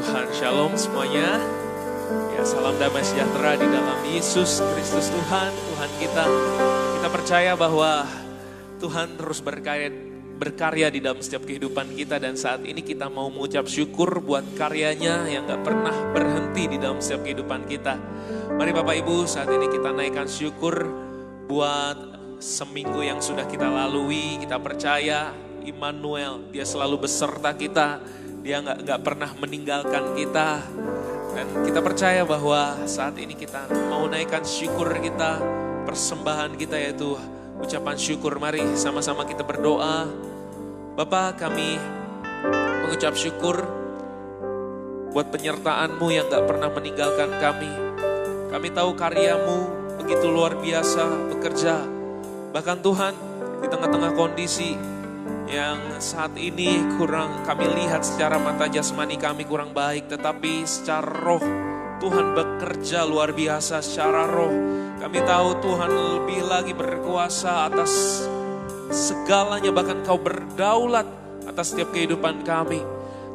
Tuhan, shalom semuanya. Ya, salam damai sejahtera di dalam Yesus Kristus Tuhan, Tuhan kita. Kita percaya bahwa Tuhan terus berkarya di dalam setiap kehidupan kita, dan saat ini kita mau mengucap syukur buat karyanya yang gak pernah berhenti di dalam setiap kehidupan kita. Mari Bapak Ibu, saat ini kita naikkan syukur buat seminggu yang sudah kita lalui. Kita percaya Immanuel, dia selalu beserta kita, dia gak pernah meninggalkan kita. Dan kita percaya bahwa saat ini kita mau naikkan syukur kita, persembahan kita yaitu ucapan syukur. Mari sama-sama kita berdoa. Bapa, kami mengucap syukur buat penyertaan-Mu yang gak pernah meninggalkan kami. Kami tahu karya-Mu begitu luar biasa bekerja. Bahkan Tuhan, di tengah-tengah kondisi yang saat ini kurang kami lihat secara mata jasmani kami kurang baik, tetapi secara roh Tuhan bekerja luar biasa secara roh. Kami tahu Tuhan lebih lagi berkuasa atas segalanya, bahkan Kau berdaulat atas setiap kehidupan kami.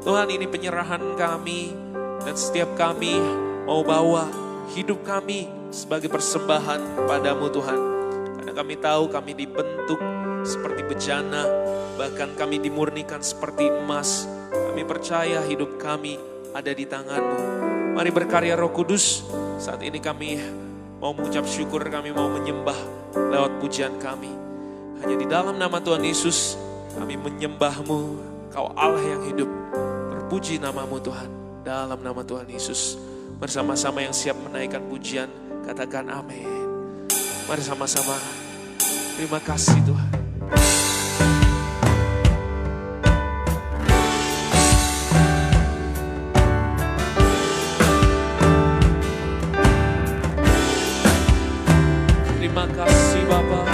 Tuhan, ini penyerahan kami, dan setiap kami mau bawa hidup kami sebagai persembahan padamu Tuhan. Karena kami tahu kami dibentuk seperti bejana, bahkan kami dimurnikan seperti emas. Kami percaya hidup kami ada di tangan-Mu. Mari berkarya Roh Kudus. Saat ini kami mau mengucap syukur, kami mau menyembah lewat pujian kami. Hanya di dalam nama Tuhan Yesus kami menyembah-Mu. Kau Allah yang hidup. Terpuji nama-Mu Tuhan. Dalam nama Tuhan Yesus. Bersama-sama yang siap menaikkan pujian, katakan amin. Mari sama-sama. Terima kasih Tuhan. Terima kasih Bapa.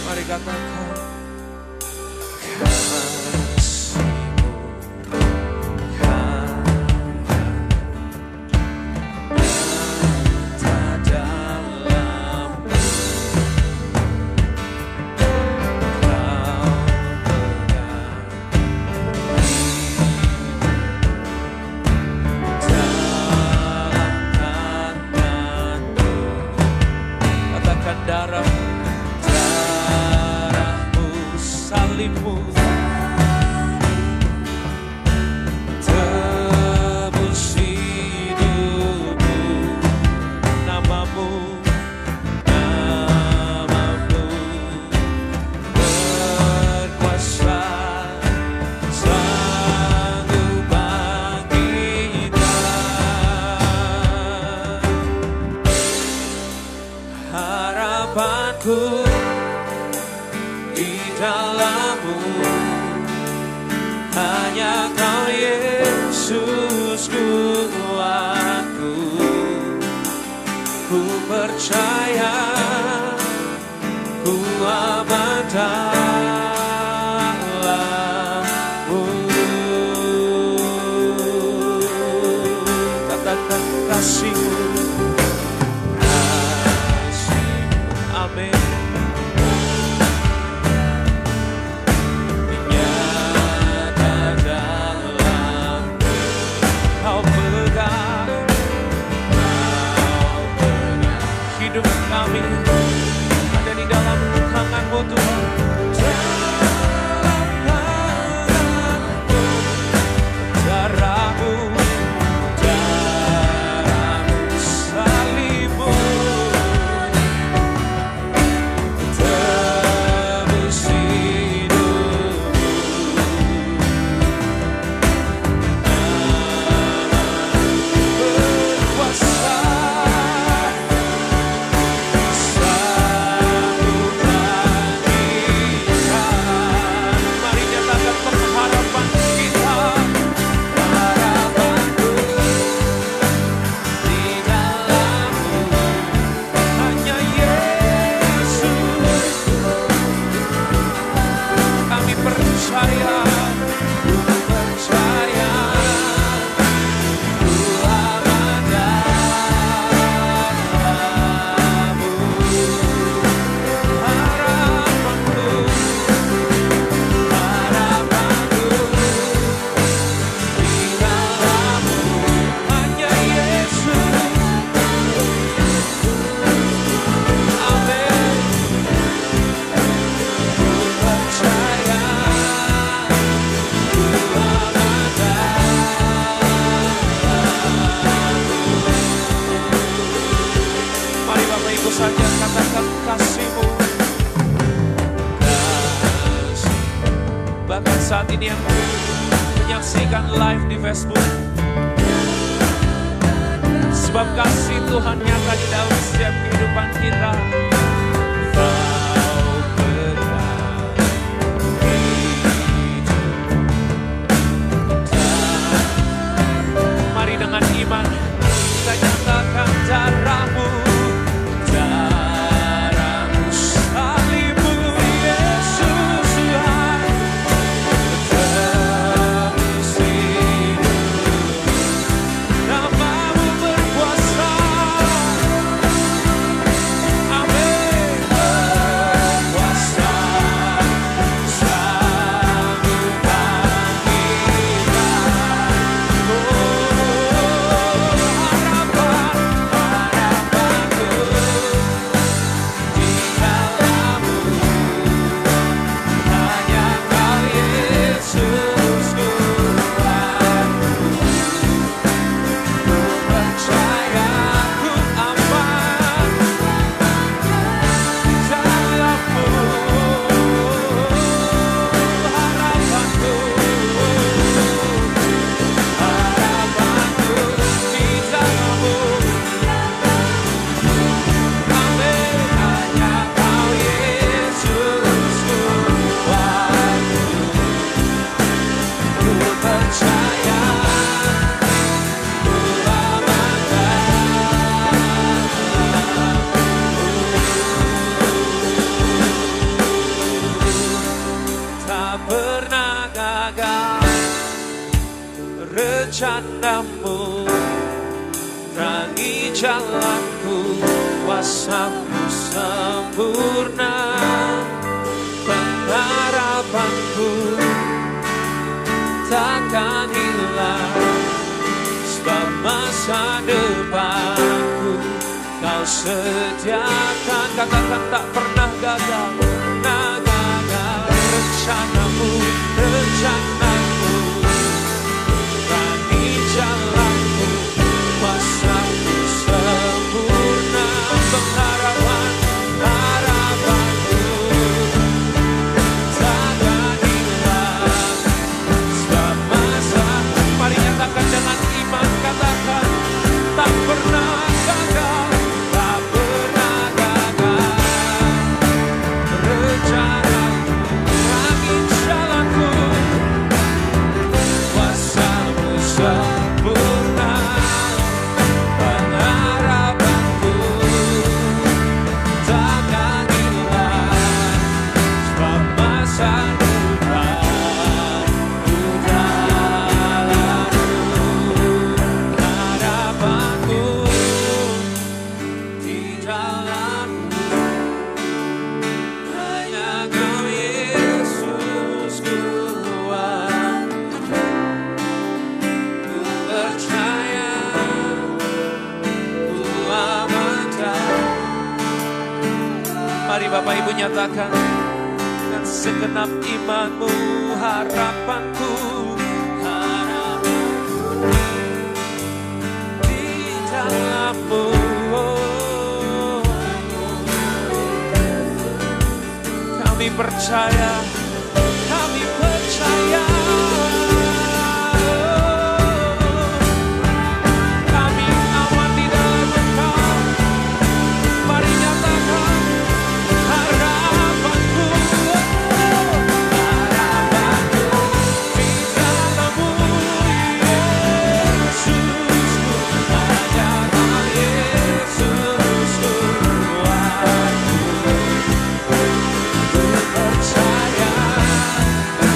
Mari katakan di dalam-Mu, hanya Kau Yesus kuatku. Ku percaya ku aman dalam-Mu. Katakan kasih-Mu. Amin. Hidup kami ada di dalam tangan-Mu Tuhan. Dalam tangan-Mu, darah-Mu, salib-Mu, tebus hidup-Mu. Berkuasa sanggup bangkit. saat ini yang menyaksikan live di Facebook. Sebab kasih Tuhan nyata di dalam setiap kehidupan kita. Mari dengan iman kita nyatakan darahmu, darahmu salibmu Yesus Tuhan, tebus hidup, namamu berkuasa, amin, berkuasa, sambutkan kita, harapanku di dalammu, hanya Kau Yesus Tuhanku, ku percaya ku aman di dalammu, harapanku di dalammu, amin, hanya Kau Yesus Tuhanku, ku percaya ku tak pernah gagal rencanamu, terangi jalanku, kuasamu sempurna, pengharapanku takkan hilang, sebab masa depanku Kau sediakan. Katakan tak pernah gagal, pernah gagal rencanamu, rencanamu, terangi jalanku, kuasamu sempurna, pengharapan, harapanku takkan hilang, sebab masa. Mari nyatakan dengan iman, katakan tak pernah gagal, tak pernah gagal rencanamu, terangi jalanku, kuasamu sempurna, pengharapanku takkan hilang, sebab masa depan di dalammu, harapanku di dalammu, hanya Kau Yesus Tuhan, ku percaya ku amankan. Mari Bapak Ibu nyatakan dengan segenap imanmu, harapanku, harapanku di dalammu, kami percaya, kami percaya, kami aman di dalam Engkau. Mari nyatakan harapanku, harapanku di dalammu Yesus, hanya Kau Yesus Tuhanku, ku percaya ku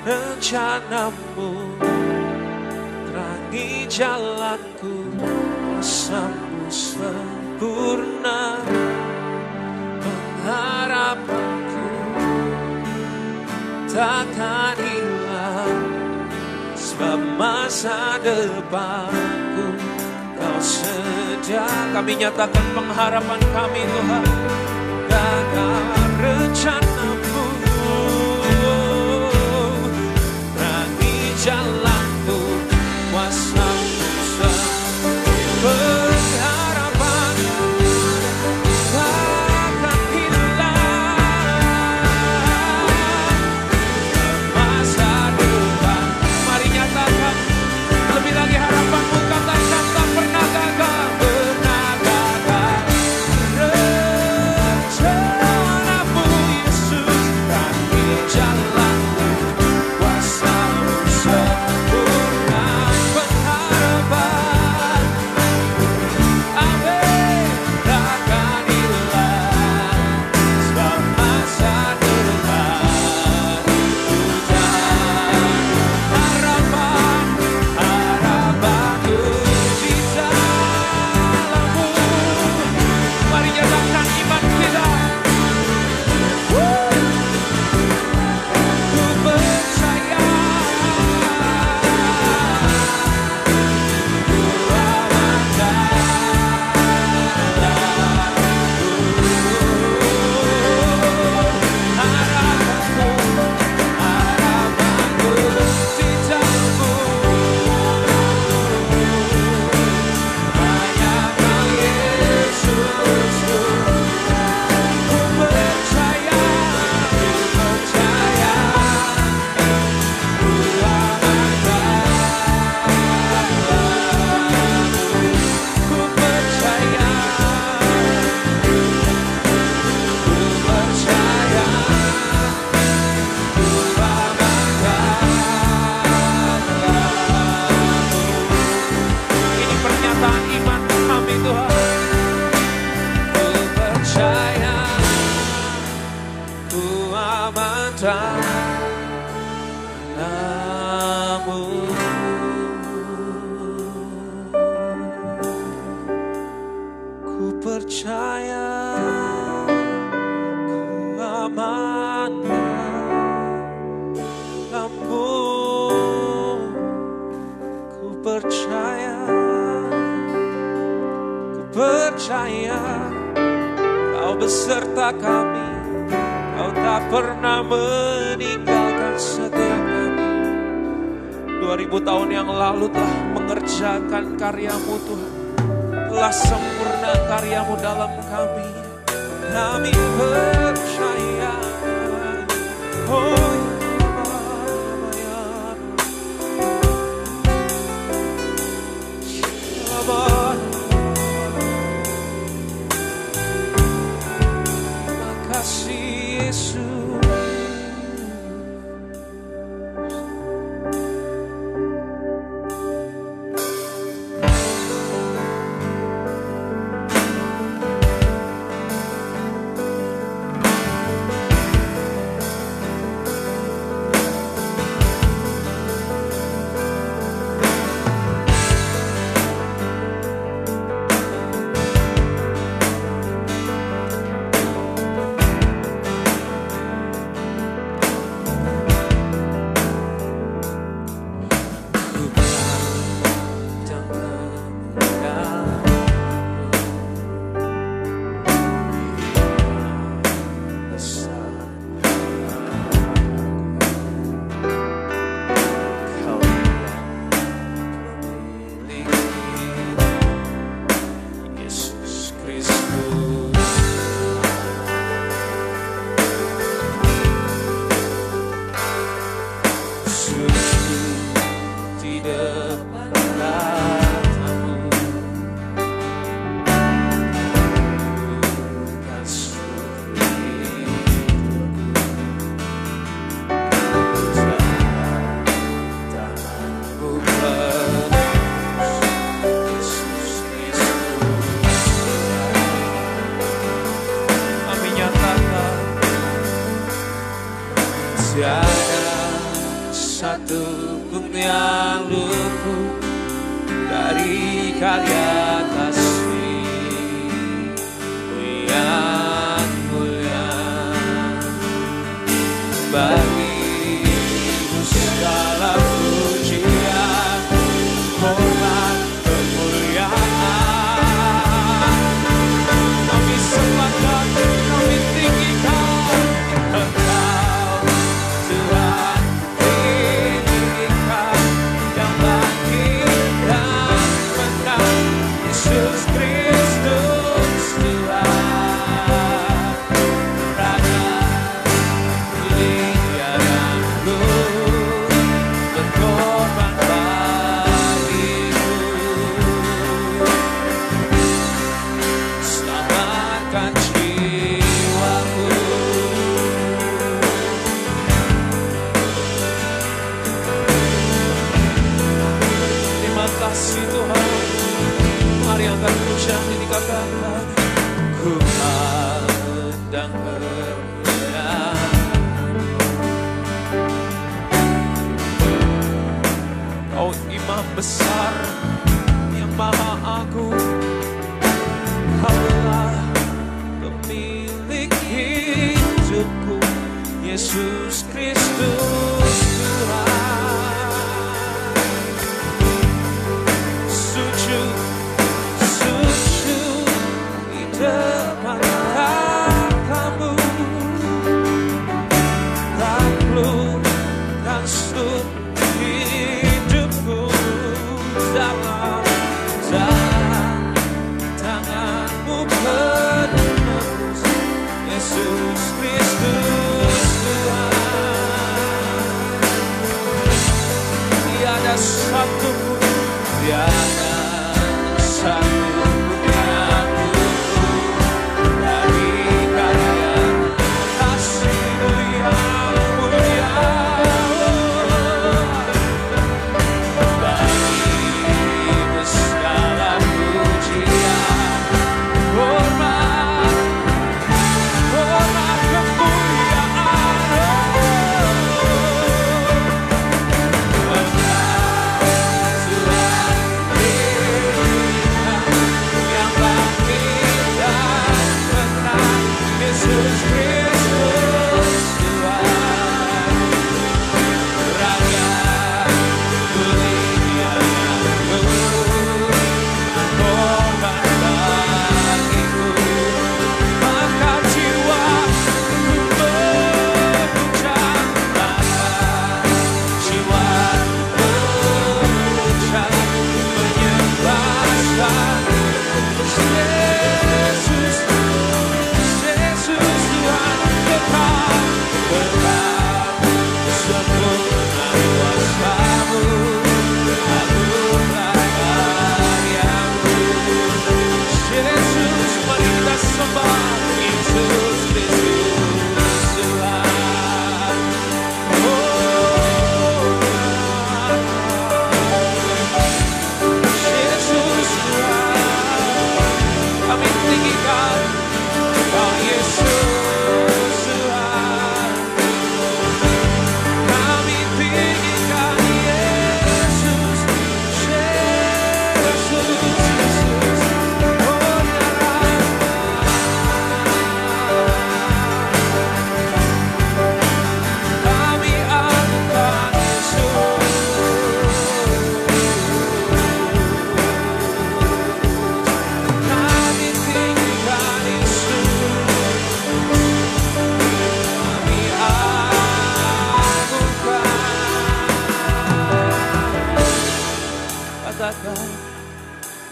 rencanamu, terangi jalanku, kuasamu sempurna, pengharapanku takkan hilang, sebab masa depanku Kau sedia. Kami nyatakan pengharapan kami Tuhan, gagal rencanamu, terangi jalanku, kuasamu sempurna. Percaya Kau beserta kami, Kau tak pernah meninggalkan setiap kami. 2000 tahun yang lalu telah mengerjakan karya-Mu Tuhan, telah sempurna karya-Mu dalam kami. Kami percaya, oh ya, Yesus. satu pun yang luput dari karya kasih yang mulia. Bagimu segala pujian, hormat, kemuliaan. Kami sembahkan, kami tinggikan Engkau, Tuhan, tinggikan yang bangkit dan menang, Yesus Kristus Tuhan. Raja mulia dan agung, berkorban bagiku. Selamatkan jiwaku. Terima kasih Tuhan. Mari angkat pujian ini katakan, ku pandang Kau Imam besar yang maha agung, Kaulah pemilik hidupku, Yesus Kristus Tuhan. Sujud, sujud di depan katamu, takluk dan sujud hidupku dalam tanganmu penebus, Yesus Kristus Tuhan. Tiada satu pun, tiada satu pun yang luput dari karya kasih-Mu yang mulia. Bagimu segala pujian, hormat, hormat, kemuliaan. katakan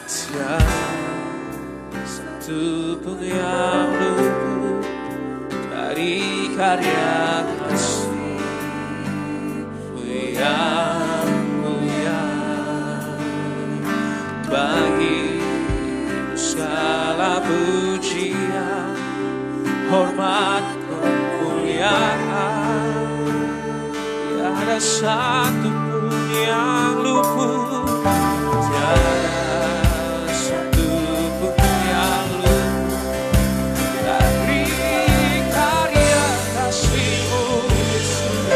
tiada satu pun yang luput dari karya kasih-Mu yang mulia. Bagi segala pujian, hormat, kemuliaan, tiada satu pun yang luput, tiada satu pun yang luput dari karya kasih-Mu, Yesus.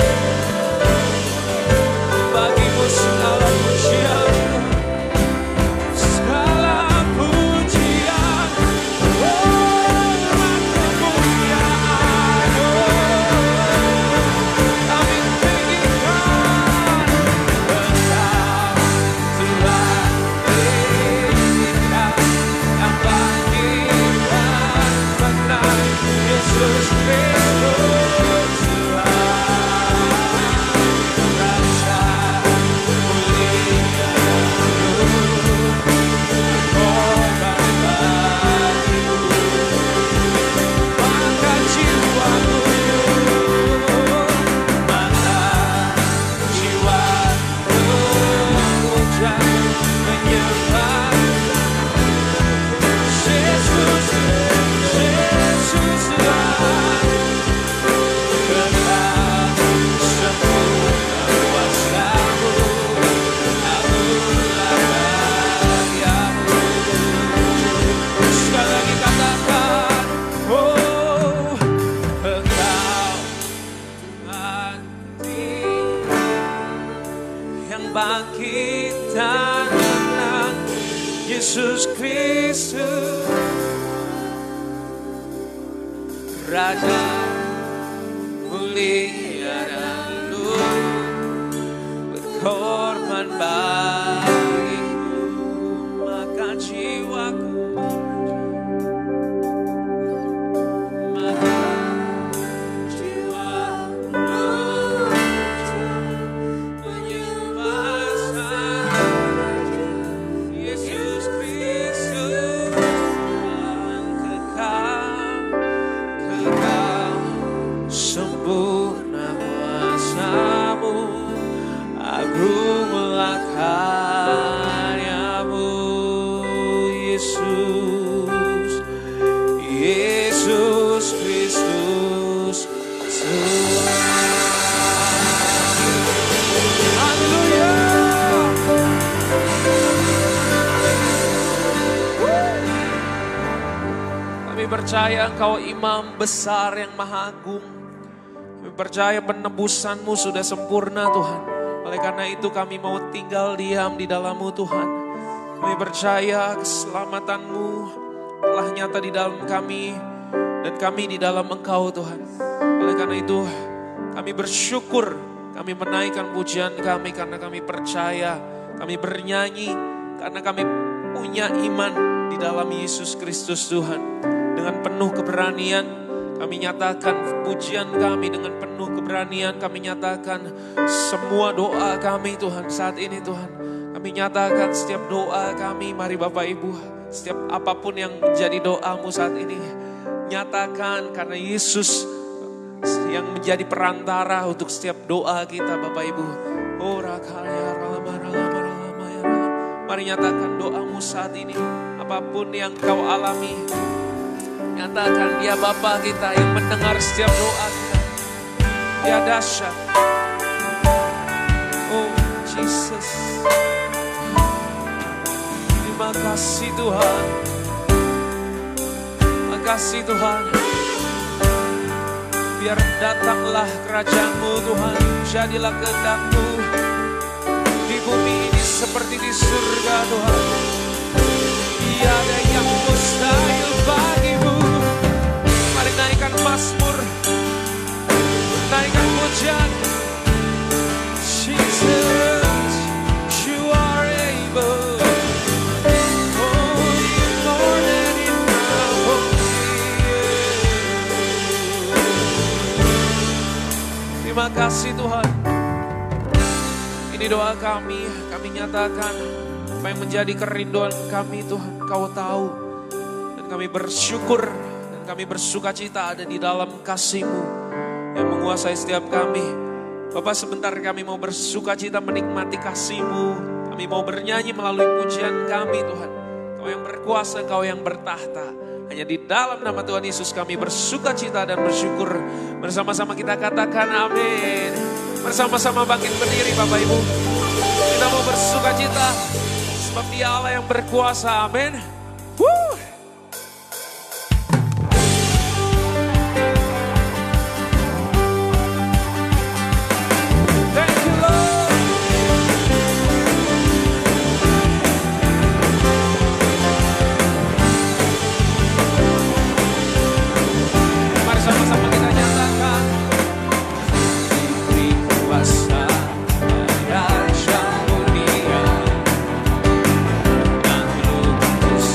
kebangkitan menang Yesus Kristus Raja mulia dan luhur berkorban bagiku maka jiwaku percaya Engkau imam besar yang maha agung. Kami percaya penebusan-Mu sudah sempurna Tuhan. Oleh karena itu kami mau tinggal diam di dalam-Mu Tuhan. Kami percaya keselamatan-Mu telah nyata di dalam kami. Dan kami di dalam Engkau Tuhan. Oleh karena itu kami bersyukur. Kami menaikkan pujian kami karena kami percaya. Kami bernyanyi karena kami punya iman di dalam Yesus Kristus Tuhan. Dengan penuh keberanian kami nyatakan pujian kami, dengan penuh keberanian kami nyatakan semua doa kami Tuhan saat ini Tuhan. Kami nyatakan setiap doa kami, mari Bapak Ibu, setiap apapun yang menjadi doamu saat ini, nyatakan karena Yesus yang menjadi perantara untuk setiap doa kita Bapak Ibu. Mari nyatakan doamu saat ini, apapun yang kau alami. Nyatakan Dia Bapa kita yang mendengar setiap doa kita. Dia dahsyat. Oh Jesus. Terima kasih Tuhan. Terima kasih Tuhan. Biar datanglah kerajaan-Mu Tuhan. Jadilah kehendak-Mu di bumi ini seperti di surga Tuhan. Tiada yang mustahil bagimu. Mari naikkan mazmur, naikkan pujian. Jesus, you are able. Oh, you more than enough. Terima kasih Tuhan. Ini doa kami nyatakan apa yang menjadi kerinduan kami Tuhan, Kau tahu. Dan kami bersyukur dan kami bersuka cita ada di dalam kasih-Mu yang menguasai setiap kami. Bapak, sebentar kami mau bersuka cita menikmati kasih-Mu. Kami mau bernyanyi melalui pujian kami Tuhan. Kau yang berkuasa, Kau yang bertahta. Hanya di dalam nama Tuhan Yesus kami bersuka cita dan bersyukur. Bersama-sama kita katakan amin. Bersama-sama bangkit berdiri Bapak Ibu. Kita mau bersuka cita. Sebab Dia Allah yang berkuasa, amin. Thank you Lord. Mari sama-sama kita nyatakan. Diberi kuasa Raja mulia dan lupus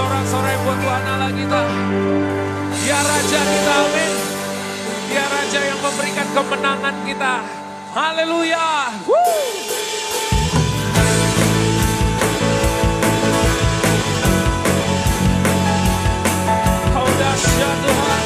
sorak-sorai buat Tuhan Allah kita. Dia Raja kita, amin. Dia Raja yang memberikan kemenangan kita. Haleluya. Kau dahsyat Tuhan.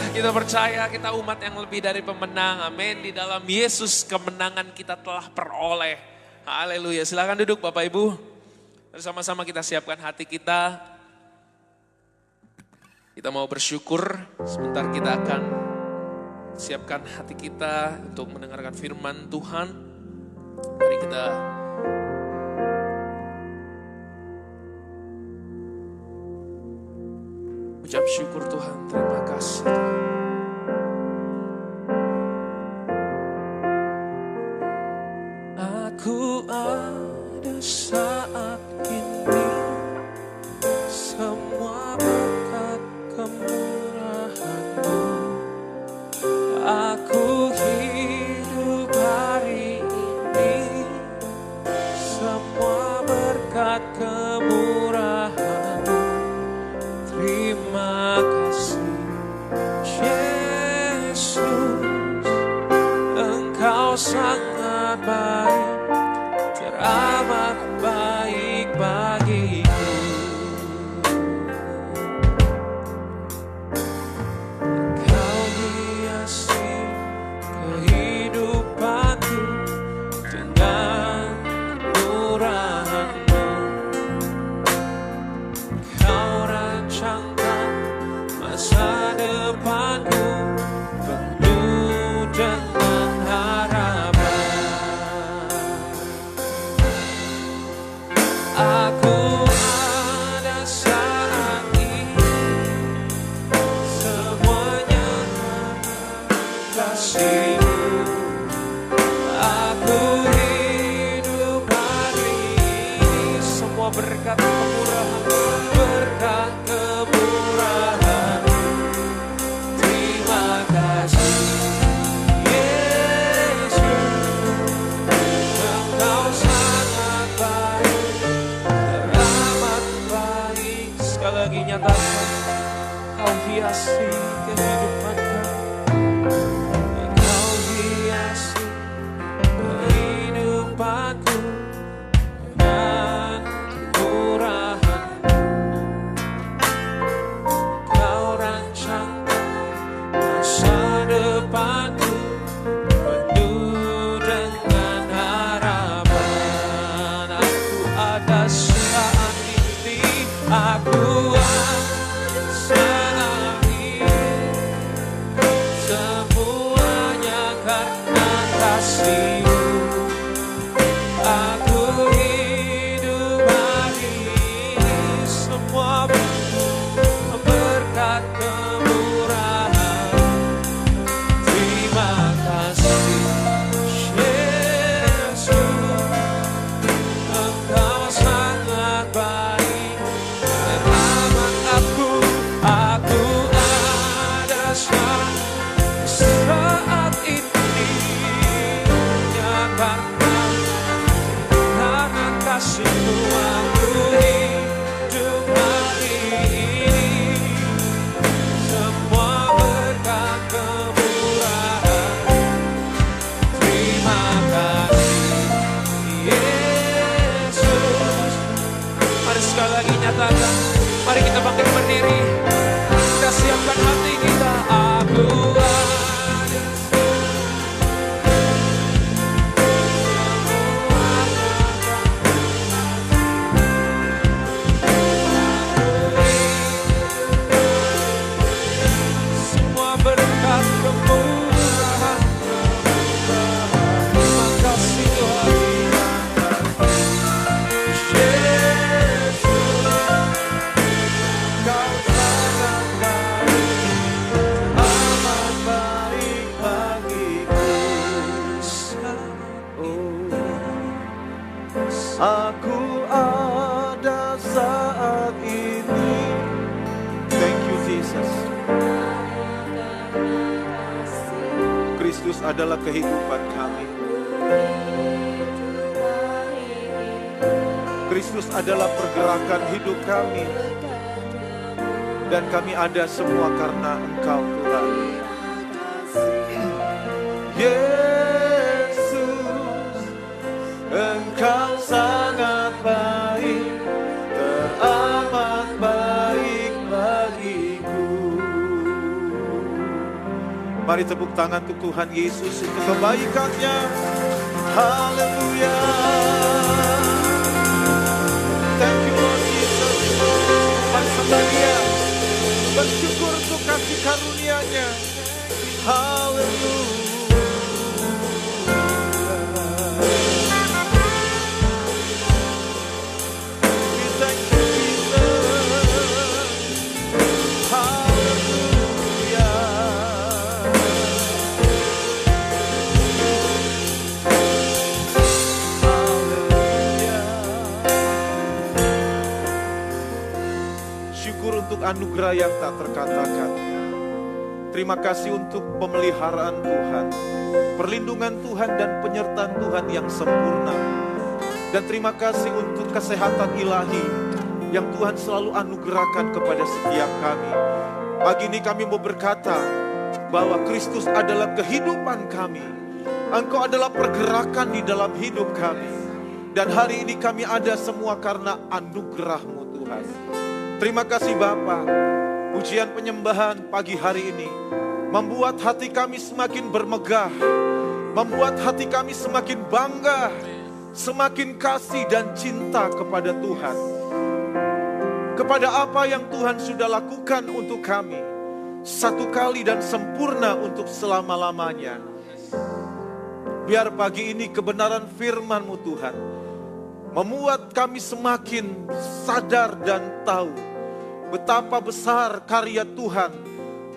Kita percaya kita umat yang lebih dari pemenang. Amin. Di dalam Yesus kemenangan kita telah peroleh. Haleluya. Silakan duduk Bapak Ibu. Bersama-sama kita siapkan hati kita. Kita mau bersyukur. Sebentar kita akan siapkan hati kita untuk mendengarkan firman Tuhan. Mari kita ucap syukur Tuhan. Terima kasih Tuhan. Aku ada saat kemurahan-Mu. Terima kasih Yesus, Engkau sangat baik, teramat baik bagiku. Engkau hiasi kehidupanku dengan kemurahan-Mu. Engkau rancangkan masa depanku penuh dengan harapan. Aku ada saat ini, semuanya kasih-Mu. Aku hidup hari ini, semua berkat kemurahan, berkat kemurahan. Terima kasih Yesus, Engkau sangat baik, teramat baik. Sekali lagi nyatakan, Kau hiasi kehidupan kami. Engkau hiasi kehidupanku dengan kemurahan. Kau rancangkan masa depanku penuh dengan harapan. Aku ada saat ini, aku ada saat ini, semuanya karena kasih-Mu. Aku hidup hari ini, semua berkat kemurahan. Terima kasih Yesus, Engkau sangat baik, teramat aku ada saat ini, hanya karena kasih-Mu. Aku hidup hari ini, semua berkat kemurahan. Terima kasih Yesus. Mari sekali lagi nyatakan, mari kita bangkit berdiri. Kita siapkan hati kita. Aku ada semua berkat kemurahan. Terima kasih Tuhan Yesus, Kau sangat baik, amat baik bagiku. Aku ada saat ini. Thank you Jesus. Kristus adalah kehidupan kami. Kristus adalah pergerakan hidup kami. Dan kami ada semua karena Engkau Tuhan. Yesus, Engkau sangat baik, teramat baik bagiku. Mari tepuk tangan untuk Tuhan Yesus untuk kebaikan-Nya. Haleluya. Thank you Lord Jesus. Mari sembah Dia, bersyukur untuk kasih karunia-Nya. Haleluya. Untuk anugerah yang tak terkatakan. Terima kasih untuk pemeliharaan Tuhan, perlindungan Tuhan dan penyertaan Tuhan yang sempurna. Dan terima kasih untuk kesehatan ilahi yang Tuhan selalu anugerahkan kepada setiap kami. Pagi ini kami mau berkata bahwa Kristus adalah kehidupan kami. Engkau adalah pergerakan di dalam hidup kami. Dan hari ini kami ada semua karena anugerah-Mu Tuhan. Terima kasih Bapa. Pujian penyembahan pagi hari ini membuat hati kami semakin bermegah, membuat hati kami semakin bangga, semakin kasih dan cinta kepada Tuhan. Kepada apa yang Tuhan sudah lakukan untuk kami, satu kali dan sempurna untuk selama-lamanya. Biar pagi ini kebenaran firman-Mu Tuhan membuat kami semakin sadar dan tahu betapa besar karya Tuhan.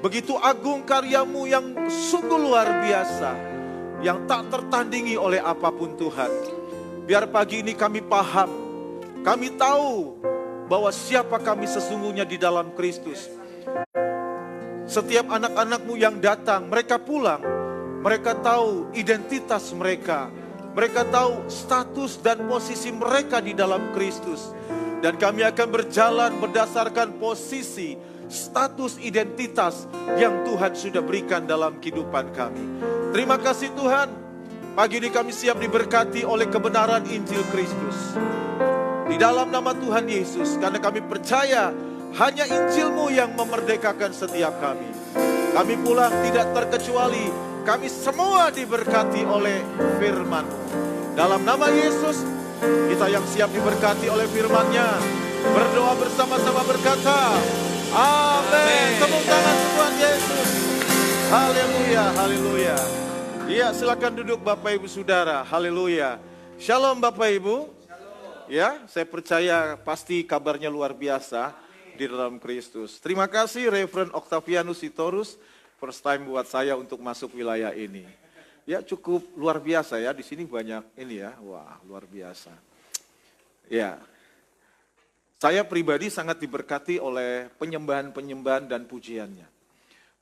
Begitu agung karya-Mu yang sungguh luar biasa, yang tak tertandingi oleh apapun Tuhan. Biar pagi ini kami paham, kami tahu bahwa siapa kami sesungguhnya di dalam Kristus. Setiap anak-anak-Mu yang datang, mereka pulang, mereka tahu identitas mereka. Mereka tahu status dan posisi mereka di dalam Kristus. Dan kami akan berjalan berdasarkan posisi, status, identitas yang Tuhan sudah berikan dalam kehidupan kami. Terima kasih Tuhan. Pagi ini kami siap diberkati oleh kebenaran Injil Kristus. Di dalam nama Tuhan Yesus, karena kami percaya hanya Injil-Mu yang memerdekakan setiap kami. Kami pulang tidak terkecuali, kami semua diberkati oleh firman-Mu. Dalam nama Yesus, kita yang siap diberkati oleh firman-Nya, berdoa bersama-sama berkata, amin. Tepuk tangan Tuhan Yesus. Haleluya, haleluya. Iya, silakan duduk Bapak Ibu Saudara. Haleluya. Shalom Bapak Ibu. Ya, saya percaya pasti kabarnya luar biasa di dalam Kristus. Terima kasih Reverend Octavianus Sitorus, first time buat saya untuk masuk wilayah ini. Ya, cukup luar biasa ya, di sini banyak ini ya, wah luar biasa. Ya, saya pribadi sangat diberkati oleh penyembahan-penyembahan dan pujiannya.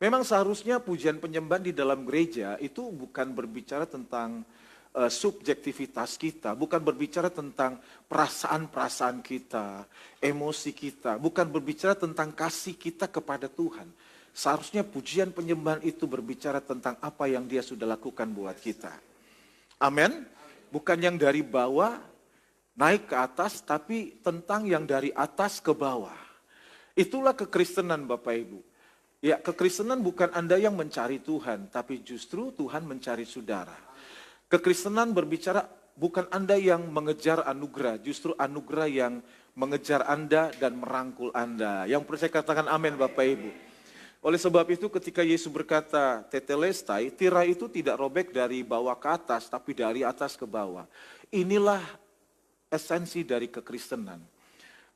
Memang seharusnya pujian penyembahan di dalam gereja itu bukan berbicara tentang subjektivitas kita, bukan berbicara tentang perasaan-perasaan kita, emosi kita, bukan berbicara tentang kasih kita kepada Tuhan. Seharusnya pujian penyembahan itu berbicara tentang apa yang Dia sudah lakukan buat kita. Amin. Bukan yang dari bawah naik ke atas, tapi tentang yang dari atas ke bawah. Itulah kekristenan Bapak Ibu. Ya, kekristenan bukan Anda yang mencari Tuhan, tapi justru Tuhan mencari saudara. Kekristenan berbicara bukan Anda yang mengejar anugerah, justru anugerah yang mengejar Anda dan merangkul Anda. Yang percaya katakan amin Bapak Ibu. Oleh sebab itu ketika Yesus berkata tetelestai, tirai itu tidak robek dari bawah ke atas, tapi dari atas ke bawah. Inilah esensi dari kekristenan.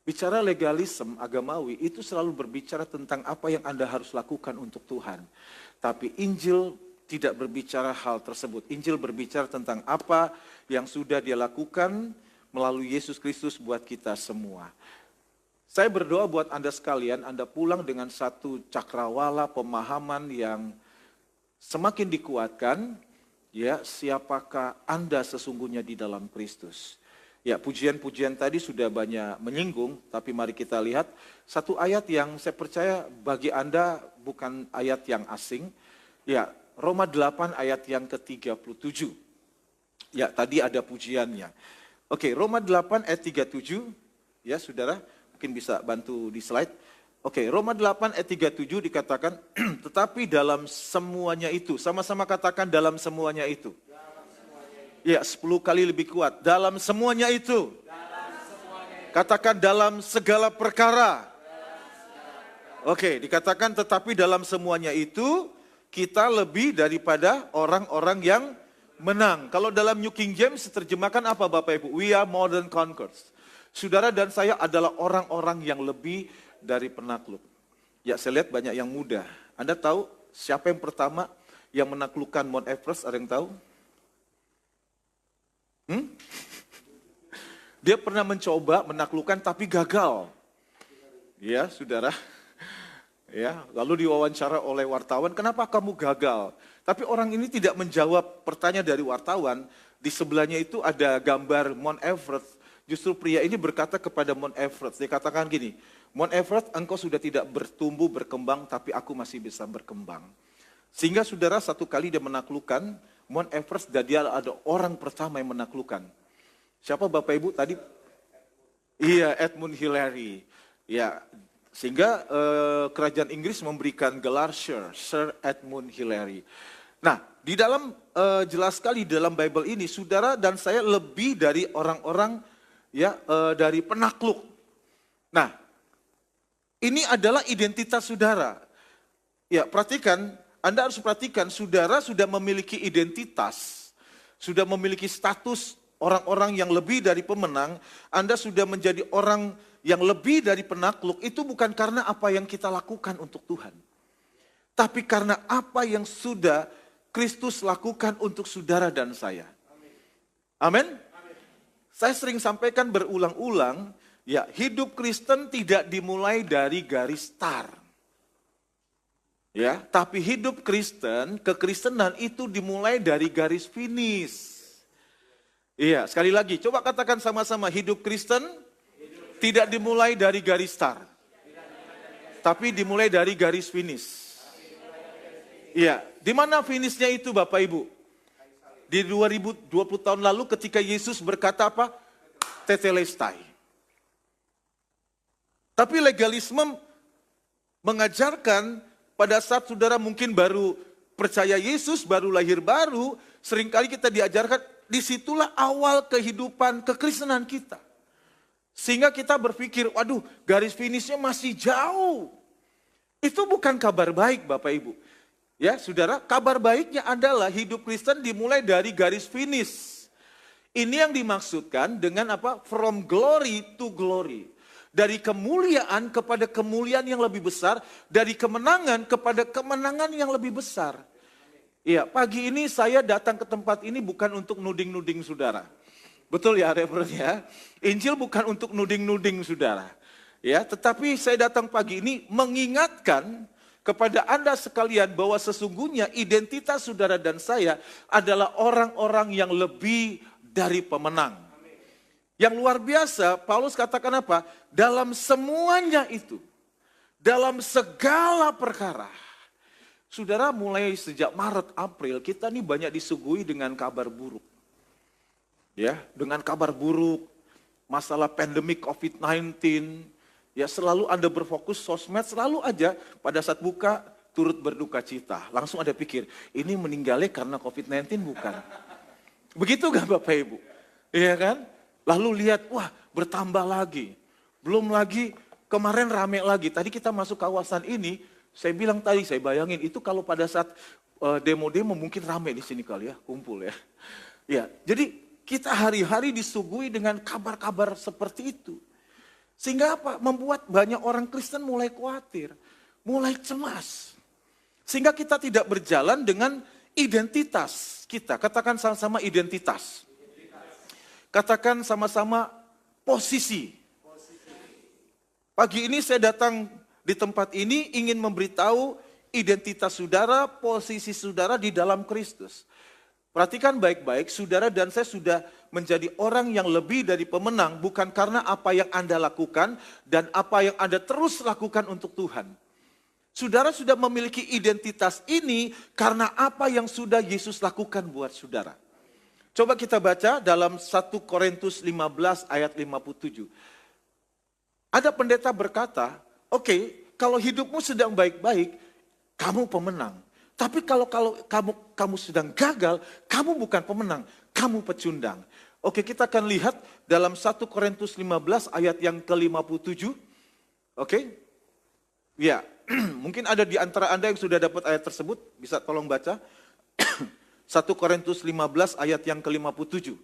Bicara legalisme agamawi itu selalu berbicara tentang apa yang Anda harus lakukan untuk Tuhan. Tapi Injil tidak berbicara hal tersebut. Injil berbicara tentang apa yang sudah Dia lakukan melalui Yesus Kristus buat kita semua. Saya berdoa buat Anda sekalian, Anda pulang dengan satu cakrawala pemahaman yang semakin dikuatkan, ya siapakah Anda sesungguhnya di dalam Kristus. Ya, pujian-pujian tadi sudah banyak menyinggung, tapi mari kita lihat satu ayat yang saya percaya bagi Anda bukan ayat yang asing. Ya, Roma 8 ayat yang ke-37. Ya, tadi ada pujiannya. Oke, Roma 8 ayat 37, ya saudara. Mungkin bisa bantu di slide. Oke, Roma 8 ayat 37 dikatakan, tetapi dalam semuanya itu, sama-sama katakan dalam semuanya itu. Ya, 10 kali lebih kuat. Dalam semuanya itu. Katakan dalam segala perkara. Oke, dikatakan tetapi dalam semuanya itu, kita lebih daripada orang-orang yang menang. Kalau dalam New King James terjemahkan apa Bapak Ibu? We are more than conquerors. Saudara dan saya adalah orang-orang yang lebih dari penakluk. Ya, saya lihat banyak yang muda. Anda tahu siapa yang pertama yang menaklukkan Mount Everest? Ada yang tahu? Dia pernah mencoba menaklukkan tapi gagal. Ya, saudara. Ya, lalu diwawancara oleh wartawan, kenapa kamu gagal? Tapi orang ini tidak menjawab pertanyaan dari wartawan. Di sebelahnya itu ada gambar Mount Everest. Justru pria ini berkata kepada Mount Everest, dia katakan gini, Mount Everest, engkau sudah tidak bertumbuh, berkembang, tapi aku masih bisa berkembang. Sehingga saudara satu kali dia menaklukkan Mount Everest dan dia ada orang pertama yang menaklukkan. Siapa Bapak Ibu tadi? Iya, Edmund Hillary. Ya, sehingga kerajaan Inggris memberikan gelar Sir Edmund Hillary. Nah, di dalam jelas sekali dalam Bible ini, saudara dan saya lebih dari orang-orang ya dari penakluk. Nah, ini adalah identitas saudara. Ya, perhatikan, Anda harus perhatikan, saudara sudah memiliki identitas, sudah memiliki status orang-orang yang lebih dari pemenang. Anda sudah menjadi orang yang lebih dari penakluk, itu bukan karena apa yang kita lakukan untuk Tuhan. Tapi karena apa yang sudah Kristus lakukan untuk saudara dan saya. Amin? Saya sering sampaikan berulang-ulang, ya hidup Kristen tidak dimulai dari garis start. Ya, tapi hidup Kristen, kekristenan itu dimulai dari garis finish. Iya, sekali lagi, coba katakan sama-sama, hidup Kristen tidak dimulai dari garis start, tapi dimulai dari garis finish. Iya, di mana finishnya itu Bapak Ibu? Di 2020 tahun lalu ketika Yesus berkata apa? Tetelestai. Tapi legalisme mengajarkan pada saat saudara mungkin baru percaya Yesus, baru lahir baru, seringkali kita diajarkan, disitulah awal kehidupan kekristenan kita. Sehingga kita berpikir, waduh garis finishnya masih jauh. Itu bukan kabar baik Bapak Ibu. Ya saudara, kabar baiknya adalah hidup Kristen dimulai dari garis finish. Ini yang dimaksudkan dengan apa? From glory to glory. Dari kemuliaan kepada kemuliaan yang lebih besar, dari kemenangan kepada kemenangan yang lebih besar. Iya, pagi ini saya datang ke tempat ini bukan untuk nuding-nuding saudara. Betul ya, Reverend ya. Injil bukan untuk nuding-nuding saudara. Ya, tetapi saya datang pagi ini mengingatkan kepada Anda sekalian bahwa sesungguhnya identitas saudara dan saya adalah orang-orang yang lebih dari pemenang. Yang luar biasa, Paulus katakan apa? Dalam semuanya itu, dalam segala perkara. Saudara, mulai sejak Maret, April, kita nih banyak disuguhi dengan kabar buruk. Ya, dengan kabar buruk, masalah pandemik COVID-19, ya selalu Anda berfokus sosmed, selalu aja pada saat buka turut berduka cita. Langsung ada pikir, ini meninggalnya karena COVID-19 bukan? Begitu gak Bapak Ibu? Iya kan? Lalu lihat, wah bertambah lagi. Belum lagi, kemarin rame lagi. Tadi kita masuk kawasan ini, saya bilang tadi, saya bayangin itu kalau pada saat demo-demo mungkin rame di sini kali ya, kumpul ya. Ya, jadi kita hari-hari disuguhi dengan kabar-kabar seperti itu. Sehingga apa? Membuat banyak orang Kristen mulai khawatir, mulai cemas. Sehingga kita tidak berjalan dengan identitas kita. Katakan sama-sama identitas. Katakan sama-sama posisi. Pagi ini saya datang di tempat ini ingin memberitahu identitas saudara, posisi saudara di dalam Kristus. Perhatikan baik-baik, saudara dan saya sudah menjadi orang yang lebih dari pemenang, bukan karena apa yang Anda lakukan dan apa yang Anda terus lakukan untuk Tuhan. Saudara sudah memiliki identitas ini karena apa yang sudah Yesus lakukan buat saudara. Coba kita baca dalam 1 Korintus 15 ayat 57. Ada pendeta berkata, oke, kalau hidupmu sedang baik-baik, kamu pemenang. Tapi kalau kamu sedang gagal, kamu bukan pemenang, kamu pecundang. Oke, kita akan lihat dalam 1 Korintus 15 ayat yang ke-57. Oke? Ya, mungkin ada di antara Anda yang sudah dapat ayat tersebut, bisa tolong baca. 1 Korintus 15 ayat yang ke-57.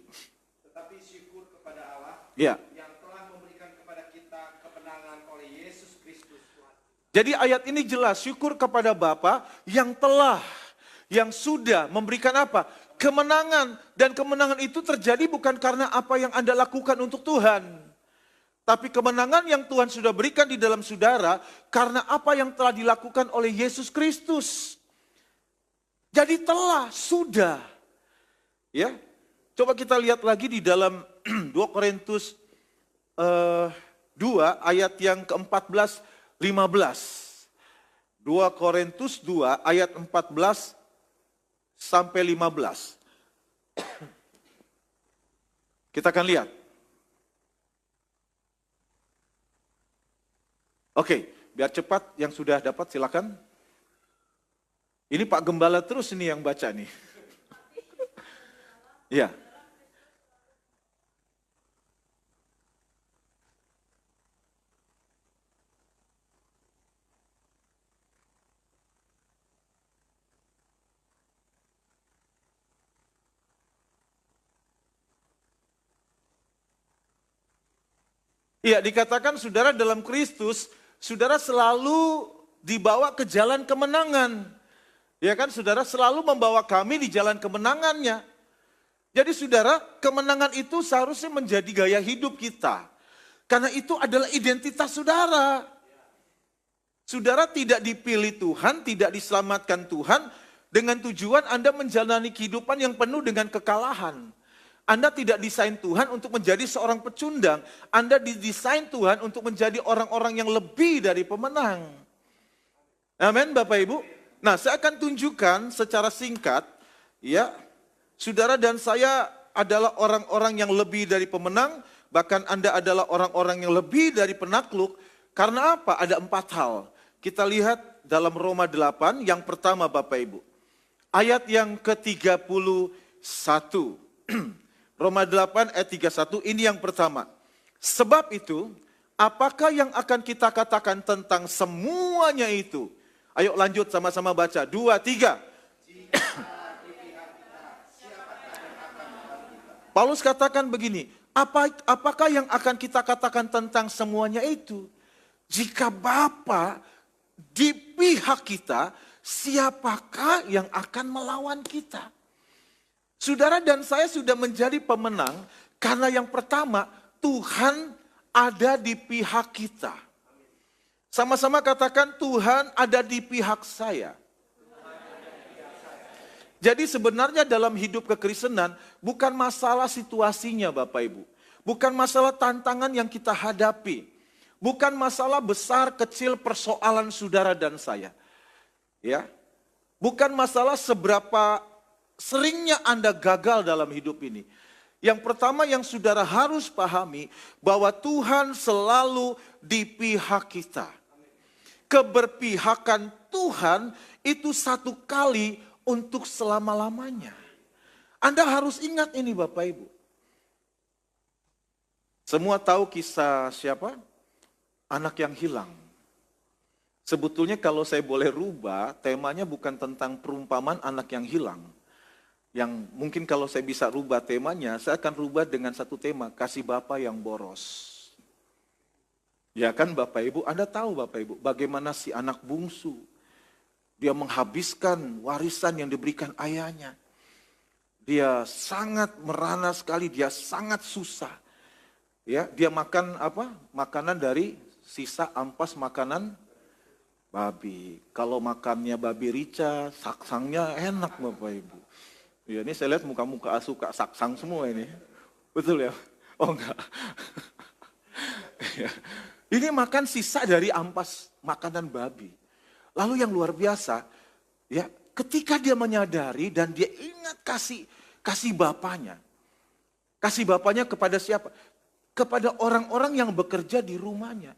Tetapi syukur kepada Allah Ya. yang telah memberikan kepada kita kemenangan oleh Yesus Kristus Tuhan. Jadi ayat ini jelas, syukur kepada Bapa yang sudah memberikan apa? Kemenangan. Dan kemenangan itu terjadi bukan karena apa yang Anda lakukan untuk Tuhan. Tapi kemenangan yang Tuhan sudah berikan di dalam saudara karena apa yang telah dilakukan oleh Yesus Kristus. Jadi telah, sudah. Ya, coba kita lihat lagi di dalam 2 Korintus 2 ayat yang ke-14, 15. 2 Korintus 2 ayat 14 sampai 15. Kita akan lihat. Oke, biar cepat yang sudah dapat silakan. Ini Pak Gembala terus ini yang baca nih. Iya. Iya, dikatakan saudara dalam Kristus, saudara selalu dibawa ke jalan kemenangan. Ya kan, saudara selalu membawa kami di jalan kemenangannya. Jadi saudara, kemenangan itu seharusnya menjadi gaya hidup kita. Karena itu adalah identitas saudara. Saudara tidak dipilih Tuhan, tidak diselamatkan Tuhan dengan tujuan Anda menjalani kehidupan yang penuh dengan kekalahan. Anda tidak didesain Tuhan untuk menjadi seorang pecundang. Anda didesain Tuhan untuk menjadi orang-orang yang lebih dari pemenang. Amin Bapak Ibu. Nah, saya akan tunjukkan secara singkat, ya, saudara dan saya adalah orang-orang yang lebih dari pemenang, bahkan Anda adalah orang-orang yang lebih dari penakluk. Karena apa? Ada 4 hal. Kita lihat dalam Roma 8, yang pertama Bapak Ibu. Ayat yang ke-31. Roma 8 ayat 31, ini yang pertama. Sebab itu, apakah yang akan kita katakan tentang semuanya itu? Ayo lanjut sama-sama baca. 2, 3. Paulus katakan begini, apakah yang akan kita katakan tentang semuanya itu? Jika Bapa di pihak kita, siapakah yang akan melawan kita? Saudara dan saya sudah menjadi pemenang karena yang pertama, Tuhan ada di pihak kita. Sama-sama katakan, Tuhan ada di pihak saya. Jadi sebenarnya dalam hidup kekristenan bukan masalah situasinya Bapak Ibu. Bukan masalah tantangan yang kita hadapi. Bukan masalah besar kecil persoalan saudara dan saya. Ya. Bukan masalah seberapa seringnya Anda gagal dalam hidup ini. Yang pertama yang saudara harus pahami bahwa Tuhan selalu di pihak kita. Keberpihakan Tuhan itu satu kali untuk selama-lamanya. Anda harus ingat ini Bapak Ibu. Semua tahu kisah siapa? Anak yang hilang. Sebetulnya kalau saya boleh rubah, temanya bukan tentang perumpamaan anak yang hilang. Yang mungkin kalau saya bisa rubah temanya, saya akan rubah dengan satu tema, kasih Bapa yang boros. Ya kan Bapak Ibu, Anda tahu Bapak Ibu, bagaimana si anak bungsu, dia menghabiskan warisan yang diberikan ayahnya. Dia sangat merana sekali, dia sangat susah. Ya, dia makan apa? Makanan dari sisa ampas makanan babi. Kalau makannya babi rica, saksangnya enak Bapak Ibu. Ya, ini saya lihat muka-muka suka saksang semua ini. Betul ya? Oh enggak. Ya. Ini makan sisa dari ampas makanan babi. Lalu yang luar biasa, ya, ketika dia menyadari dan dia ingat kasih bapaknya. Kasih bapaknya kepada siapa? Kepada orang-orang yang bekerja di rumahnya.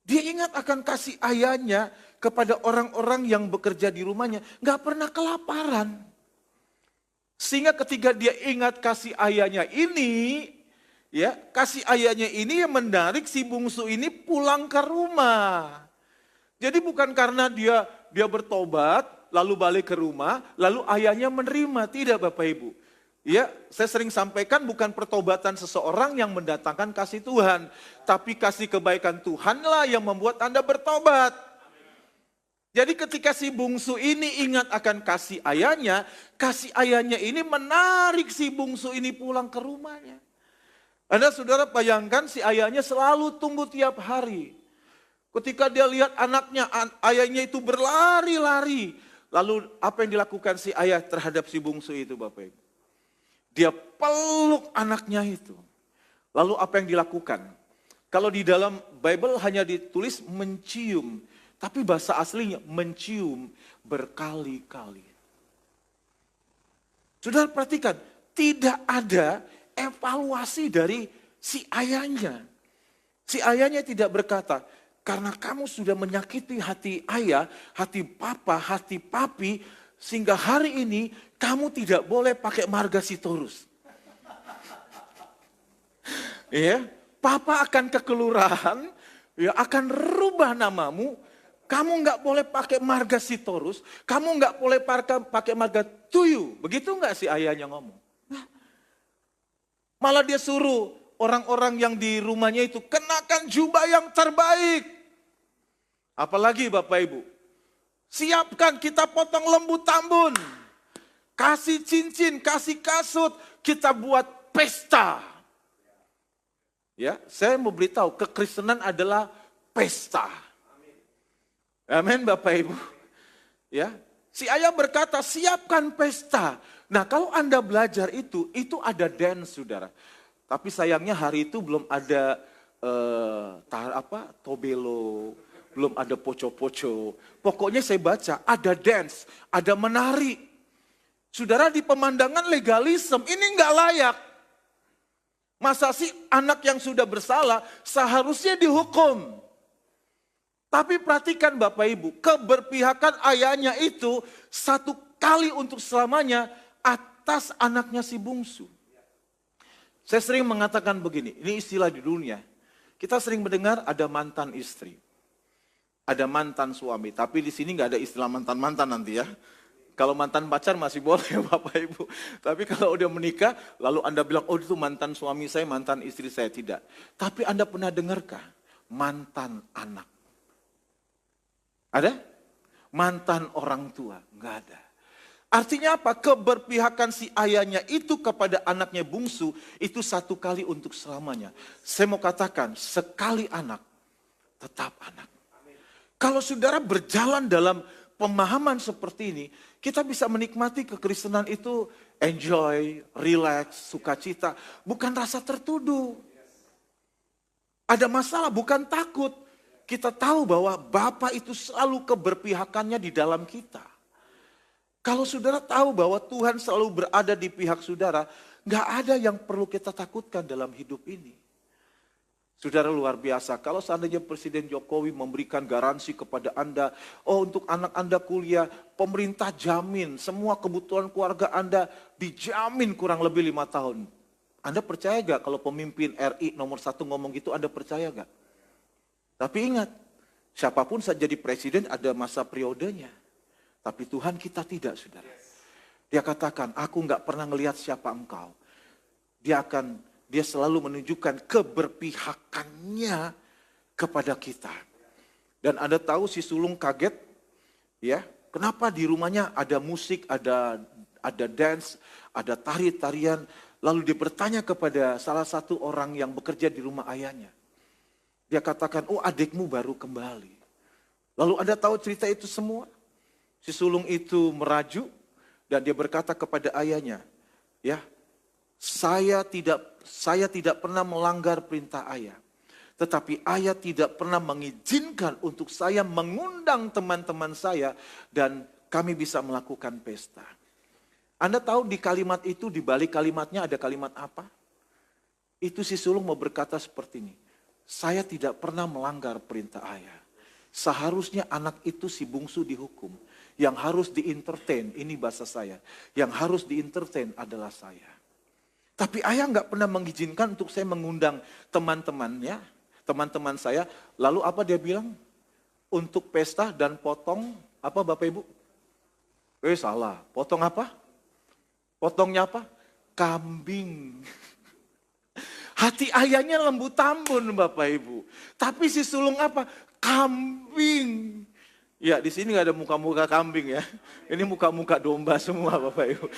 Dia ingat akan kasih ayahnya kepada orang-orang yang bekerja di rumahnya. Enggak pernah kelaparan. Sehingga ketika dia ingat kasih ayahnya ini, ya, kasih ayahnya ini yang menarik si bungsu ini pulang ke rumah. Jadi bukan karena dia bertobat, lalu balik ke rumah, lalu ayahnya menerima. Tidak Bapak Ibu. Ya, saya sering sampaikan bukan pertobatan seseorang yang mendatangkan kasih Tuhan. Tapi kasih kebaikan Tuhanlah yang membuat Anda bertobat. Jadi ketika si bungsu ini ingat akan kasih ayahnya ini menarik si bungsu ini pulang ke rumahnya. Anda saudara bayangkan si ayahnya selalu tunggu tiap hari. Ketika dia lihat anaknya, ayahnya itu berlari-lari. Lalu apa yang dilakukan si ayah terhadap si bungsu itu Bapak Ibu? Dia peluk anaknya itu. Lalu apa yang dilakukan? Kalau di dalam Bible hanya ditulis mencium. Tapi bahasa aslinya mencium berkali-kali. Saudara perhatikan, tidak ada evaluasi dari si ayahnya. Si ayahnya tidak berkata, karena kamu sudah menyakiti hati ayah, hati papa, hati papi, sehingga hari ini kamu tidak boleh pakai marga Sitorus. Ya, papa akan ke kelurahan, ya akan rubah namamu. Kamu nggak boleh pakai marga Sitorus, kamu nggak boleh pakai marga Tuyu. Begitu nggak si ayahnya ngomong? Malah dia suruh orang-orang yang di rumahnya itu kenakan jubah yang terbaik. Apalagi Bapak Ibu, siapkan kita potong lembu tambun, kasih cincin, kasih kasut, kita buat pesta. Ya, saya mau beritahu kekristenan adalah pesta. Amin Bapak Ibu. Ya, si ayah berkata siapkan pesta. Nah kalau Anda belajar itu ada dance saudara. Tapi sayangnya hari itu belum ada tobelo, belum ada poco-poco. Pokoknya saya baca ada dance, ada menari. Saudara di pemandangan legalisme ini nggak layak. Masa sih anak yang sudah bersalah seharusnya dihukum. Tapi perhatikan Bapak Ibu, keberpihakan ayahnya itu satu kali untuk selamanya atas anaknya si bungsu. Saya sering mengatakan begini, ini istilah di dunia. Kita sering mendengar ada mantan istri, ada mantan suami. Tapi di sini nggak ada istilah mantan-mantan nanti ya. Kalau mantan pacar masih boleh Bapak Ibu. Tapi kalau udah menikah, lalu Anda bilang, oh itu mantan suami saya, mantan istri saya. Tidak. Tapi Anda pernah dengarkah mantan anak? Ada? Mantan orang tua? Enggak ada. Artinya apa? Keberpihakan si ayahnya itu kepada anaknya bungsu, itu satu kali untuk selamanya. Saya mau katakan, sekali anak, tetap anak. Kalau saudara berjalan dalam pemahaman seperti ini, kita bisa menikmati kekristenan itu enjoy, relax, sukacita. Bukan rasa tertuduh. Ada masalah, bukan takut. Kita tahu bahwa Bapa itu selalu keberpihakannya di dalam kita. Kalau saudara tahu bahwa Tuhan selalu berada di pihak saudara, nggak ada yang perlu kita takutkan dalam hidup ini. Saudara luar biasa, kalau seandainya Presiden Jokowi memberikan garansi kepada Anda, oh untuk anak Anda kuliah, pemerintah jamin semua kebutuhan keluarga Anda dijamin kurang lebih 5 tahun. Anda percaya gak kalau pemimpin RI nomor 1 ngomong gitu, Anda percaya gak? Tapi ingat, siapapun saja jadi presiden ada masa periodenya. Tapi Tuhan kita tidak, saudara. Dia katakan, aku gak pernah ngelihat siapa engkau. Dia selalu menunjukkan keberpihakannya kepada kita. Dan Anda tahu si sulung kaget, ya, kenapa di rumahnya ada musik, ada dance, ada tari-tarian. Lalu dia bertanya kepada salah satu orang yang bekerja di rumah ayahnya. Dia katakan, oh adikmu baru kembali. Lalu Anda tahu cerita itu semua? Si sulung itu merajuk dan dia berkata kepada ayahnya, ya, saya tidak pernah melanggar perintah ayah. Tetapi ayah tidak pernah mengizinkan untuk saya mengundang teman-teman saya dan kami bisa melakukan pesta. Anda tahu di kalimat itu, di balik kalimatnya ada kalimat apa? Itu si sulung mau berkata seperti ini. Saya tidak pernah melanggar perintah ayah. Seharusnya anak itu si bungsu dihukum. Yang harus di-entertain, ini bahasa saya. Yang harus di-entertain adalah saya. Tapi ayah nggak pernah mengizinkan untuk saya mengundang teman-temannya, teman-teman saya. Lalu apa dia bilang? Untuk pesta dan potong, apa Bapak Ibu? Salah, potong apa? Potongnya apa? Kambing. Hati ayahnya lembu tambun Bapak Ibu. Tapi si sulung apa? Kambing. Ya, di sini nggak ada muka-muka kambing ya. Ini muka-muka domba semua Bapak Ibu.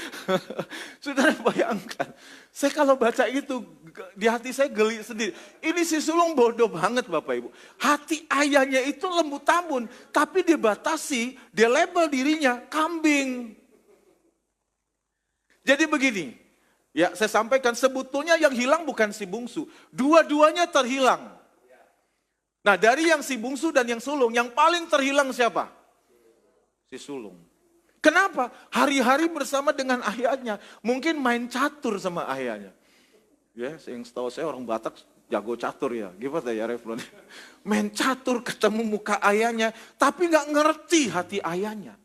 Saudara bayangkan, saya kalau baca itu di hati saya geli sendiri. Ini si sulung bodoh banget Bapak Ibu. Hati ayahnya itu lembut tambun, tapi dibatasi, dia label dirinya kambing. Jadi begini, ya saya sampaikan sebetulnya yang hilang bukan si bungsu. Dua-duanya terhilang. Nah dari yang si bungsu dan yang sulung, yang paling terhilang siapa? Si sulung. Kenapa? Hari-hari bersama dengan ayahnya. Mungkin main catur sama ayahnya. Ya, yang setahu saya orang Batak jago catur ya. Gimana ya Reflon? Main catur ketemu muka ayahnya, tapi gak ngerti hati ayahnya.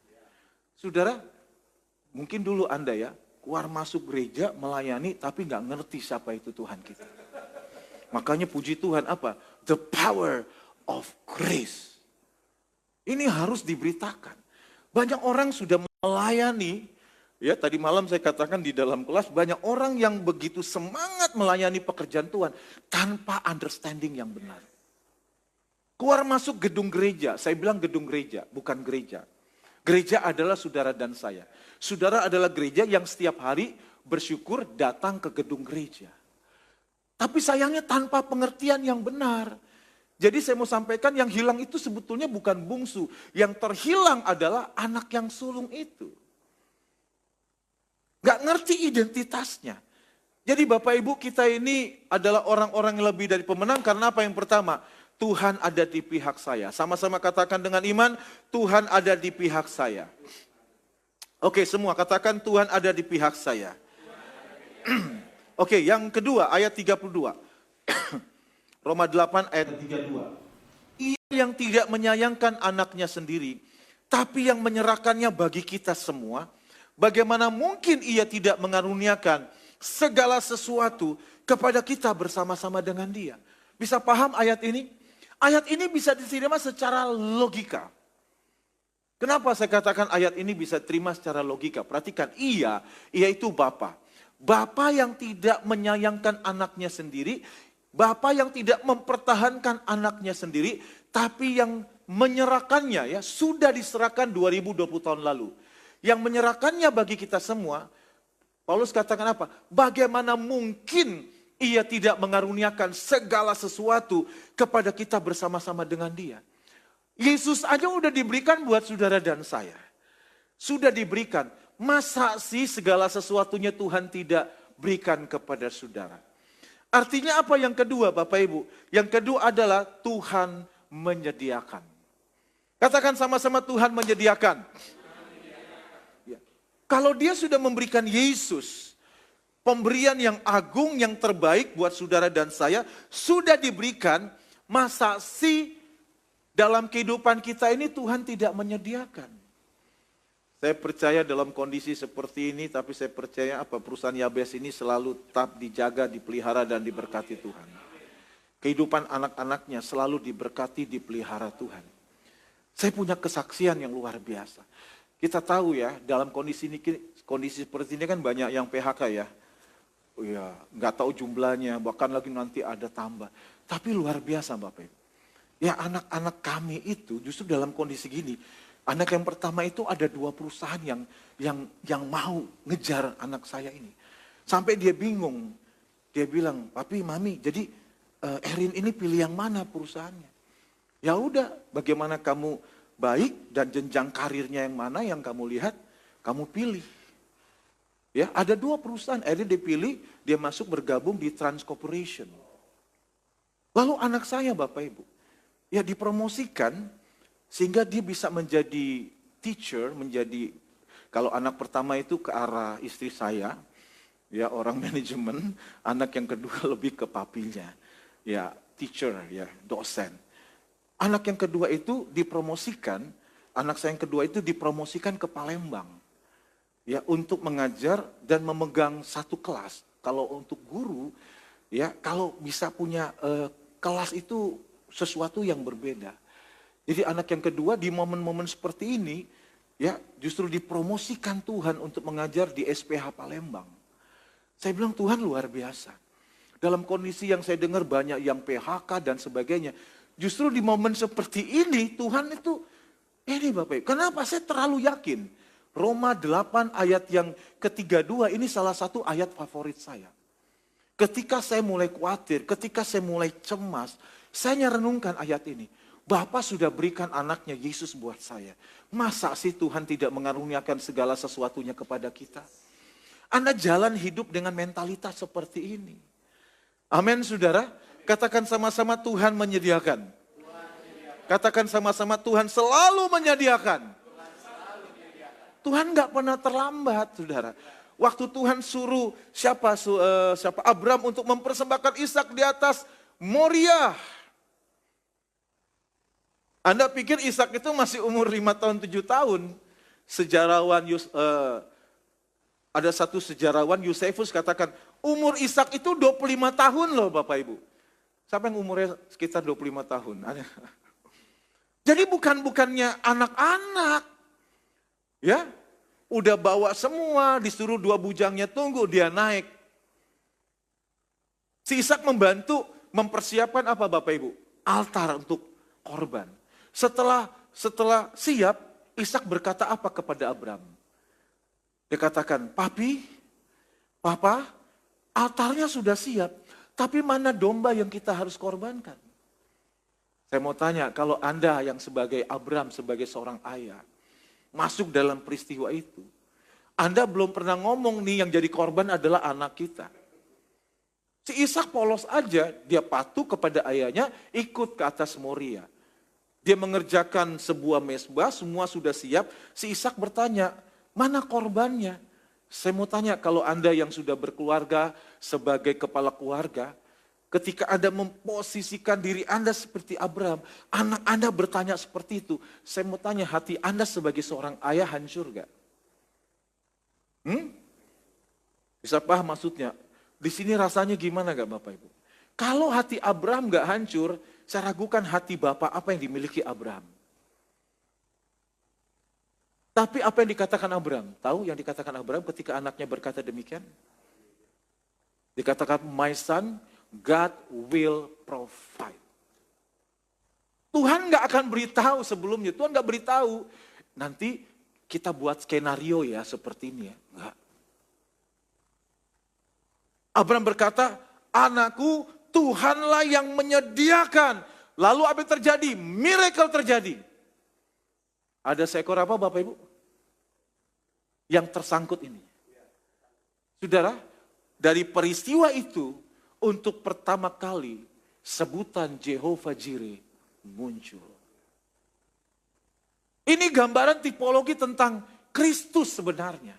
Saudara, mungkin dulu Anda ya, keluar masuk gereja melayani, tapi gak ngerti siapa itu Tuhan kita. Makanya puji Tuhan apa? The power of grace. Ini harus diberitakan. Banyak orang sudah melayani, ya tadi malam saya katakan di dalam kelas, banyak orang yang begitu semangat melayani pekerjaan Tuhan tanpa understanding yang benar. Keluar masuk gedung gereja, saya bilang gedung gereja, bukan gereja. Gereja adalah saudara dan saya. Saudara adalah gereja yang setiap hari bersyukur datang ke gedung gereja. Tapi sayangnya tanpa pengertian yang benar. Jadi saya mau sampaikan yang hilang itu sebetulnya bukan bungsu. Yang terhilang adalah anak yang sulung itu. Gak ngerti identitasnya. Jadi Bapak Ibu kita ini adalah orang-orang yang lebih dari pemenang karena apa yang pertama? Tuhan ada di pihak saya. Sama-sama katakan dengan iman, Tuhan ada di pihak saya. Oke semua katakan Tuhan ada di pihak saya. Oke, yang kedua ayat 32. Roma 8 ayat 32. Ia yang tidak menyayangkan anaknya sendiri, tapi yang menyerahkannya bagi kita semua, bagaimana mungkin ia tidak mengaruniakan segala sesuatu kepada kita bersama-sama dengan dia. Bisa paham ayat ini? Ayat ini bisa diterima secara logika. Kenapa saya katakan ayat ini bisa diterima secara logika? Perhatikan, ia itu Bapa. Bapa yang tidak menyayangkan anaknya sendiri, Bapa yang tidak mempertahankan anaknya sendiri, tapi yang menyerahkannya ya, sudah diserahkan 2020 tahun lalu. Yang menyerahkannya bagi kita semua, Paulus katakan apa? Bagaimana mungkin ia tidak mengaruniakan segala sesuatu kepada kita bersama-sama dengan dia. Yesus aja udah diberikan buat saudara dan saya. Sudah diberikan. Masa sih segala sesuatunya Tuhan tidak berikan kepada saudara? Artinya apa yang kedua Bapak Ibu? Yang kedua adalah Tuhan menyediakan. Katakan sama-sama Tuhan menyediakan. Ya. Kalau dia sudah memberikan Yesus, pemberian yang agung, yang terbaik buat saudara dan saya, sudah diberikan, masa sih dalam kehidupan kita ini Tuhan tidak menyediakan? Saya percaya dalam kondisi seperti ini, tapi saya percaya apa perusahaan Yabes ini selalu tetap dijaga, dipelihara dan diberkati Tuhan. Kehidupan anak-anaknya selalu diberkati, dipelihara Tuhan. Saya punya kesaksian yang luar biasa. Kita tahu ya, dalam kondisi seperti ini kan banyak yang PHK ya. Oh ya, nggak tahu jumlahnya, bahkan lagi nanti ada tambah. Tapi luar biasa Bapak Ibu. Ya anak-anak kami itu justru dalam kondisi gini. Anak yang pertama itu ada 2 perusahaan yang mau ngejar anak saya ini. Sampai dia bingung. Dia bilang, papi, mami, jadi Erin ini pilih yang mana perusahaannya? Ya udah, bagaimana kamu baik dan jenjang karirnya yang mana yang kamu lihat, kamu pilih. Ya, ada 2 perusahaan, Erin dipilih, dia masuk bergabung di Trans Corporation. Lalu anak saya Bapak Ibu, ya dipromosikan, sehingga dia bisa menjadi teacher, kalau anak pertama itu ke arah istri saya, ya orang manajemen, anak yang kedua lebih ke papinya, ya teacher, ya dosen. Anak yang kedua itu dipromosikan, anak saya yang kedua itu dipromosikan ke Palembang, ya untuk mengajar dan memegang 1 kelas. Kalau untuk guru, ya kalau bisa punya kelas itu sesuatu yang berbeda. Jadi anak yang kedua di momen-momen seperti ini, ya justru dipromosikan Tuhan untuk mengajar di SPH Palembang. Saya bilang Tuhan luar biasa. Dalam kondisi yang saya dengar banyak yang PHK dan sebagainya. Justru di momen seperti ini Tuhan itu Ini Bapak Ibu, kenapa saya terlalu yakin? Roma 8 ayat yang ke-32 ini salah satu ayat favorit saya. Ketika saya mulai khawatir, ketika saya mulai cemas, saya renungkan ayat ini. Bapa sudah berikan anaknya Yesus buat saya. Masa sih Tuhan tidak mengaruniakan segala sesuatunya kepada kita? Anda jalan hidup dengan mentalitas seperti ini. Amin saudara. Katakan sama-sama Tuhan menyediakan. Katakan sama-sama Tuhan selalu menyediakan. Tuhan gak pernah terlambat saudara. Waktu Tuhan suruh siapa Abraham untuk mempersembahkan Ishak di atas Moria. Anda pikir Ishak itu masih umur 5 tahun 7 tahun. Ada satu sejarawan Yusefus katakan umur Ishak itu 25 tahun loh Bapak Ibu. Siapa yang umurnya sekitar 25 tahun? Jadi bukannya anak-anak. Ya, udah bawa semua, disuruh 2 bujangnya tunggu, dia naik. Si Ishak membantu mempersiapkan apa Bapak Ibu? Altar untuk korban. Setelah siap, Ishak berkata apa kepada Abraham? Dia katakan, Papa, altarnya sudah siap, tapi mana domba yang kita harus korbankan? Saya mau tanya, kalau Anda yang sebagai Abraham, sebagai seorang ayah, masuk dalam peristiwa itu, Anda belum pernah ngomong nih yang jadi korban adalah anak kita. Si Ishak polos aja, dia patuh kepada ayahnya, ikut ke atas Moria. Dia mengerjakan sebuah mezbah, semua sudah siap. Si Ishak bertanya, mana korbannya? Saya mau tanya, kalau Anda yang sudah berkeluarga sebagai kepala keluarga, ketika Anda memposisikan diri Anda seperti Abraham, anak Anda bertanya seperti itu. Saya mau tanya, hati Anda sebagai seorang ayah hancur gak? Bisa paham maksudnya? Di sini rasanya gimana gak Bapak Ibu? Kalau hati Abraham gak hancur, saya ragukan hati Bapak apa yang dimiliki Abraham. Tapi apa yang dikatakan Abraham? Tahu yang dikatakan Abraham ketika anaknya berkata demikian? Dikatakan, my son, God will provide. Tuhan gak akan beritahu sebelumnya. Tuhan gak beritahu. Nanti kita buat skenario ya seperti ini ya. Enggak. Abraham berkata, anakku Tuhanlah yang menyediakan. Lalu apa yang terjadi? Miracle terjadi. Ada seekor apa Bapak Ibu? Yang tersangkut ini. Saudara, dari peristiwa itu, untuk pertama kali sebutan Jehovah Jireh muncul. Ini gambaran tipologi tentang Kristus sebenarnya.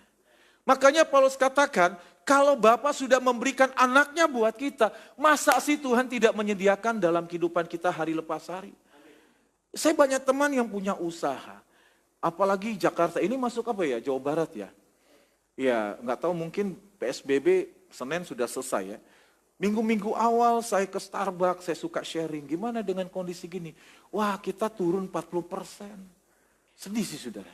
Makanya Paulus katakan, kalau Bapa sudah memberikan anaknya buat kita, masa sih Tuhan tidak menyediakan dalam kehidupan kita hari lepas hari? Saya banyak teman yang punya usaha. Apalagi Jakarta, ini masuk apa ya? Jawa Barat ya? Ya nggak tahu mungkin PSBB Senin sudah selesai ya. Minggu-minggu awal saya ke Starbucks, saya suka sharing. Gimana dengan kondisi gini? Wah kita turun 40%. Sedih sih saudara.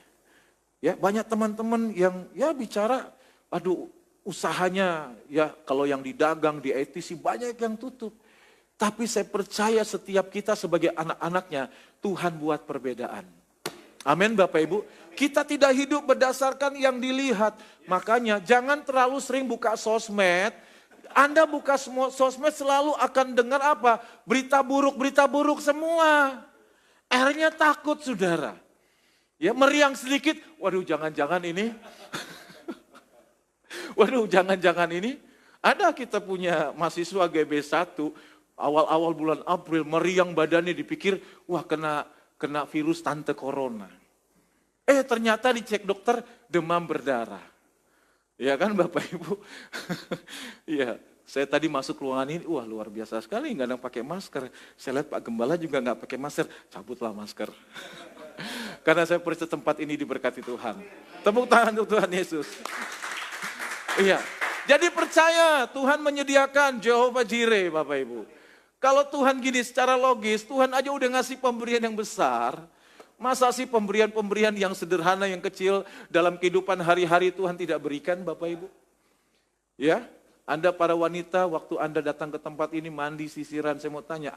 Ya banyak teman-teman yang ya bicara, aduh usahanya ya kalau yang di dagang, di ITC banyak yang tutup. Tapi saya percaya setiap kita sebagai anak-anaknya, Tuhan buat perbedaan. Amin Bapak Ibu. Kita tidak hidup berdasarkan yang dilihat. Makanya jangan terlalu sering buka sosmed. Anda buka sosmed selalu akan dengar apa? Berita buruk semua. Akhirnya takut saudara. Ya meriang sedikit, waduh jangan-jangan ini. Waduh jangan-jangan ini. Ada kita punya mahasiswa GB1, awal-awal bulan April meriang badannya dipikir, wah kena virus tante corona. Ternyata dicek dokter demam berdarah. Ya kan Bapak Ibu? Iya, saya tadi masuk ruangan ini, wah luar biasa sekali, nggak ada pakai masker. Saya lihat Pak Gembala juga nggak pakai masker, cabutlah masker. Karena saya percaya tempat ini diberkati Tuhan. Tepuk tangan untuk Tuhan Yesus. Iya, jadi percaya Tuhan menyediakan Jehovah Jireh Bapak Ibu. Kalau Tuhan gini secara logis, Tuhan aja udah ngasih pemberian yang besar. Masa sih pemberian-pemberian yang sederhana, yang kecil dalam kehidupan hari-hari Tuhan tidak berikan Bapak Ibu? Ya, Anda para wanita, waktu Anda datang ke tempat ini mandi sisiran, saya mau tanya,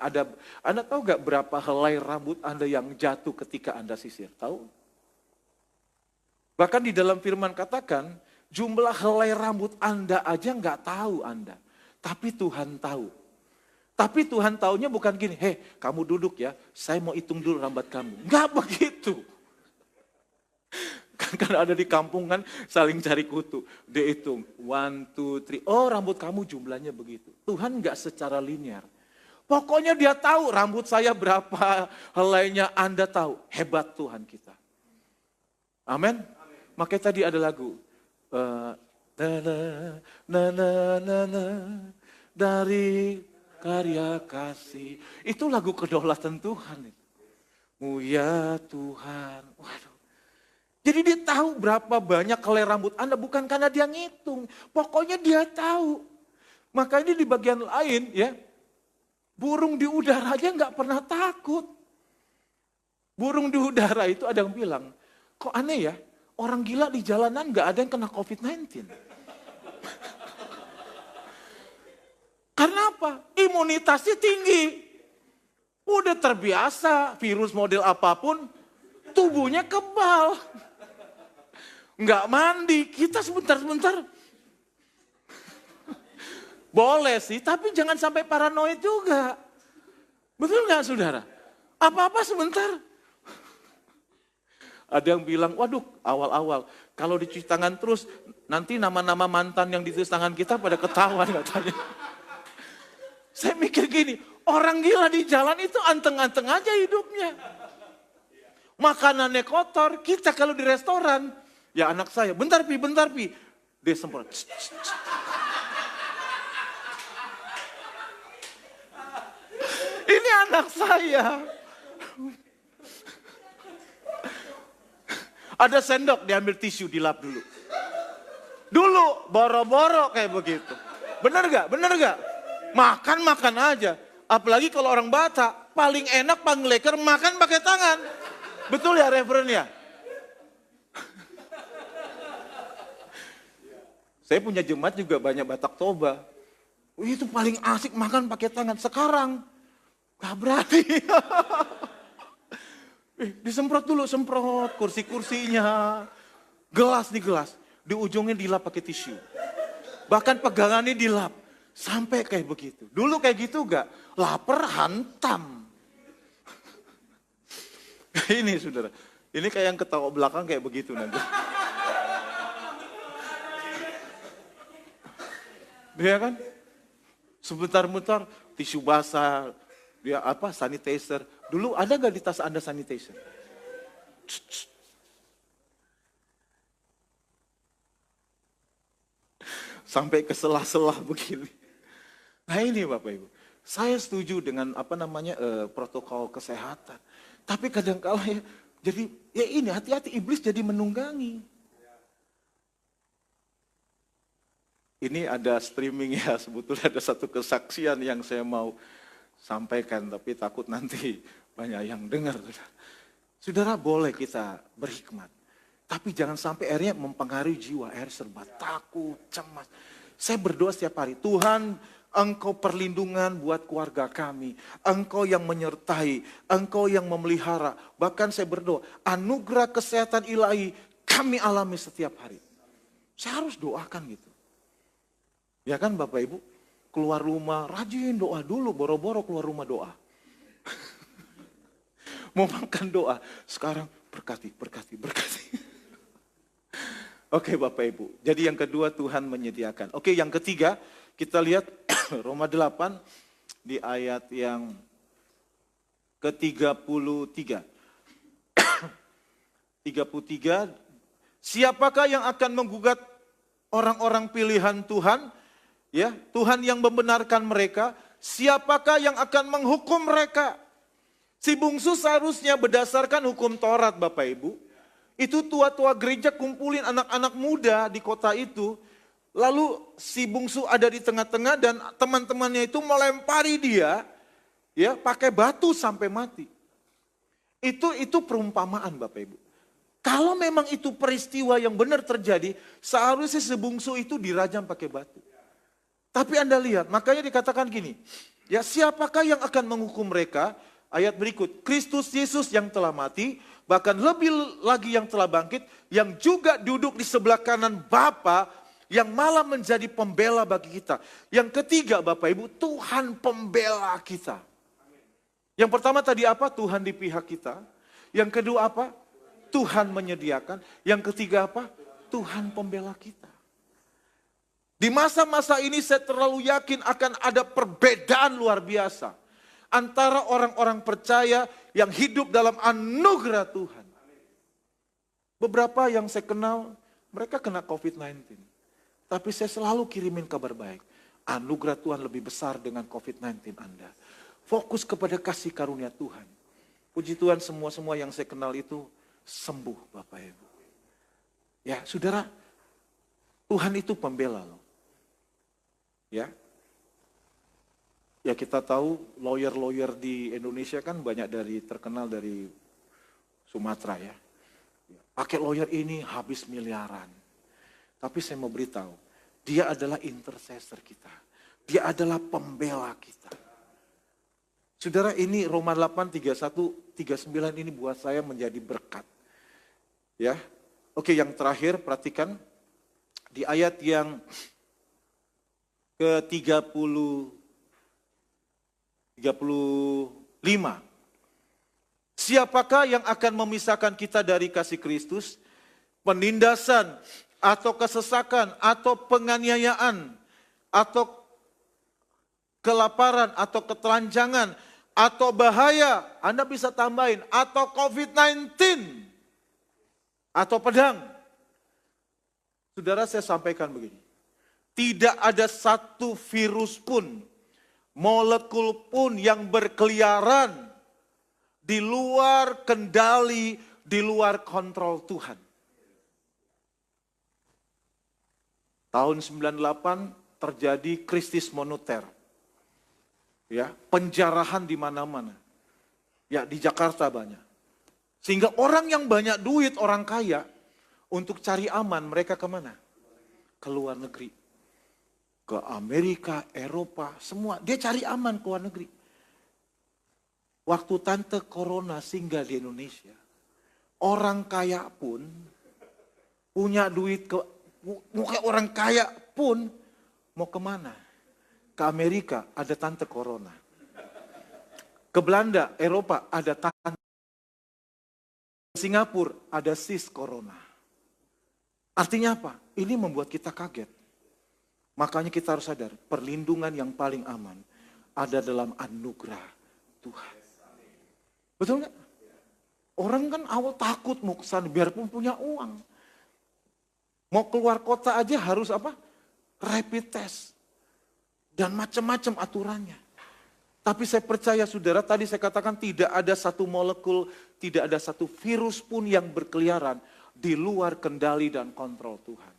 Anda tahu gak berapa helai rambut Anda yang jatuh ketika Anda sisir? Tahu? Bahkan di dalam firman katakan, jumlah helai rambut Anda aja gak tahu Anda. Tapi Tuhan tahu. Tapi Tuhan taunya bukan gini, hei kamu duduk ya, saya mau hitung dulu rambut kamu. Gak begitu. Kan ada di kampung kan saling cari kutu. Dia hitung, 1, 2, 3. Oh rambut kamu jumlahnya begitu. Tuhan gak secara linear. Pokoknya dia tahu rambut saya berapa helainya, Anda tahu. Hebat Tuhan kita. Amin. Makanya tadi ada lagu. Dari karya kasih. Itu lagu kedaulatan Tuhan. Ya Tuhan. Waduh. Jadi dia tahu berapa banyak helai rambut Anda, bukan karena dia ngitung. Pokoknya dia tahu. Makanya di bagian lain ya, burung di udara aja nggak pernah takut. Burung di udara itu ada yang bilang, kok aneh ya, orang gila di jalanan nggak ada yang kena COVID-19. Karena apa? Imunitasnya tinggi. Udah terbiasa virus model apapun, tubuhnya kebal. Nggak mandi, kita sebentar-sebentar. Boleh sih, tapi jangan sampai paranoid juga. Betul nggak saudara? Apa-apa sebentar. Ada yang bilang, waduh awal-awal, kalau dicuci tangan terus, nanti nama-nama mantan yang ditulis tangan kita pada ketahuan katanya. Saya mikir gini, orang gila di jalan itu anteng-anteng aja hidupnya. Makanannya kotor, kita kalau di restoran, ya anak saya, bentar pi, dia semprot. Ini anak saya. Ada sendok, diambil tisu, dilap dulu. Dulu, boro-boro kayak begitu. Bener gak? Makan aja. Apalagi kalau orang Batak, paling enak, paling leker, makan pakai tangan. Betul ya referennya? Saya punya jemaat juga banyak Batak Toba. Itu paling asik makan pakai tangan. Sekarang gak berani. Disemprot dulu, semprot kursi-kursinya. Gelas di gelas. Di ujungnya dilap pakai tisu. Bahkan pegangannya dilap. Sampai kayak begitu. Dulu kayak gitu gak? Laper hantam. Ini saudara. Ini kayak yang ketawa belakang kayak begitu nanti. Dia kan sebentar-bentar tisu basah, dia sanitizer. Dulu ada gak di tas Anda sanitizer? Sampai ke sela-sela begini. Nah ini Bapak Ibu, saya setuju dengan protokol kesehatan. Tapi kadang-kala ya, jadi ya ini hati-hati iblis jadi menunggangi. Ini ada streaming ya, sebetulnya ada satu kesaksian yang saya mau sampaikan, tapi takut nanti banyak yang dengar. Saudara boleh kita berhikmat, tapi jangan sampai akhirnya mempengaruhi jiwa, serba takut, cemas. Saya berdoa setiap hari, Tuhan Engkau perlindungan buat keluarga kami, Engkau yang menyertai, Engkau yang memelihara. Bahkan saya berdoa, anugerah kesehatan ilahi kami alami setiap hari. Saya harus doakan gitu. Ya kan Bapak Ibu, keluar rumah rajin doa dulu, boro-boro keluar rumah doa. Mau makan doa, sekarang berkati. Oke Bapak Ibu, jadi yang kedua Tuhan menyediakan. Oke yang ketiga, kita lihat Roma 8 di ayat yang ke-33. 33, siapakah yang akan menggugat orang-orang pilihan Tuhan? Ya, Tuhan yang membenarkan mereka, siapakah yang akan menghukum mereka? Si bungsu seharusnya berdasarkan hukum Taurat Bapak Ibu. Itu tua-tua gereja kumpulin anak-anak muda di kota itu. Lalu si bungsu ada di tengah-tengah dan teman-temannya itu melempari dia ya pakai batu sampai mati. Itu perumpamaan Bapak Ibu. Kalau memang itu peristiwa yang benar terjadi, seharusnya si bungsu itu dirajam pakai batu. Tapi Anda lihat, makanya dikatakan gini, ya siapakah yang akan menghukum mereka? Ayat berikut, Kristus Yesus yang telah mati, bahkan lebih lagi yang telah bangkit, yang juga duduk di sebelah kanan Bapa, yang malah menjadi pembela bagi kita. Yang ketiga Bapak Ibu, Tuhan pembela kita. Yang pertama tadi apa? Tuhan di pihak kita. Yang kedua apa? Tuhan menyediakan. Yang ketiga apa? Tuhan pembela kita. Di masa-masa ini saya terlalu yakin akan ada perbedaan luar biasa antara orang-orang percaya yang hidup dalam anugerah Tuhan. Beberapa yang saya kenal, mereka kena COVID-19. Tapi saya selalu kirimin kabar baik. Anugerah Tuhan lebih besar dengan COVID-19 Anda. Fokus kepada kasih karunia Tuhan. Puji Tuhan semua yang saya kenal itu sembuh Bapak Ibu. Ya saudara, Tuhan itu pembela loh. Ya, kita tahu lawyer di Indonesia kan banyak terkenal dari Sumatera ya. Pakai lawyer ini habis miliaran. Tapi saya mau beritahu, dia adalah intercessor kita. Dia adalah pembela kita. Saudara, ini Roma 8, 31, 39 ini buat saya menjadi berkat. Ya, oke, yang terakhir perhatikan di ayat yang ke-35. Siapakah yang akan memisahkan kita dari kasih Kristus? Penindasan, atau kesesakan, atau penganiayaan, atau kelaparan, atau ketelanjangan, atau bahaya, Anda bisa tambahin, atau COVID-19, atau pedang. Saudara, saya sampaikan begini. Tidak ada satu virus pun, molekul pun yang berkeliaran di luar kendali, di luar kontrol Tuhan. Tahun 98 terjadi krisis moneter. Ya, penjarahan di mana-mana. Ya, di Jakarta banyak. Sehingga orang yang banyak duit, orang kaya, untuk cari aman, mereka kemana? Ke luar negeri. Ke Amerika, Eropa, semua. Dia cari aman ke luar negeri. Waktu tante corona singgah di Indonesia, orang kaya pun punya duit, orang kaya pun mau kemana? Ke Amerika ada tante corona. Ke Belanda, Eropa ada tante. Singapura ada sis corona. Artinya apa? Ini membuat kita kaget. Makanya kita harus sadar, perlindungan yang paling aman ada dalam anugerah Tuhan. Betul nggak? Orang kan awal takut mau kesana, biarpun punya uang. Mau keluar kota aja harus apa? Rapid test. Dan macam-macam aturannya. Tapi saya percaya saudara, tadi saya katakan tidak ada satu molekul, tidak ada satu virus pun yang berkeliaran di luar kendali dan kontrol Tuhan.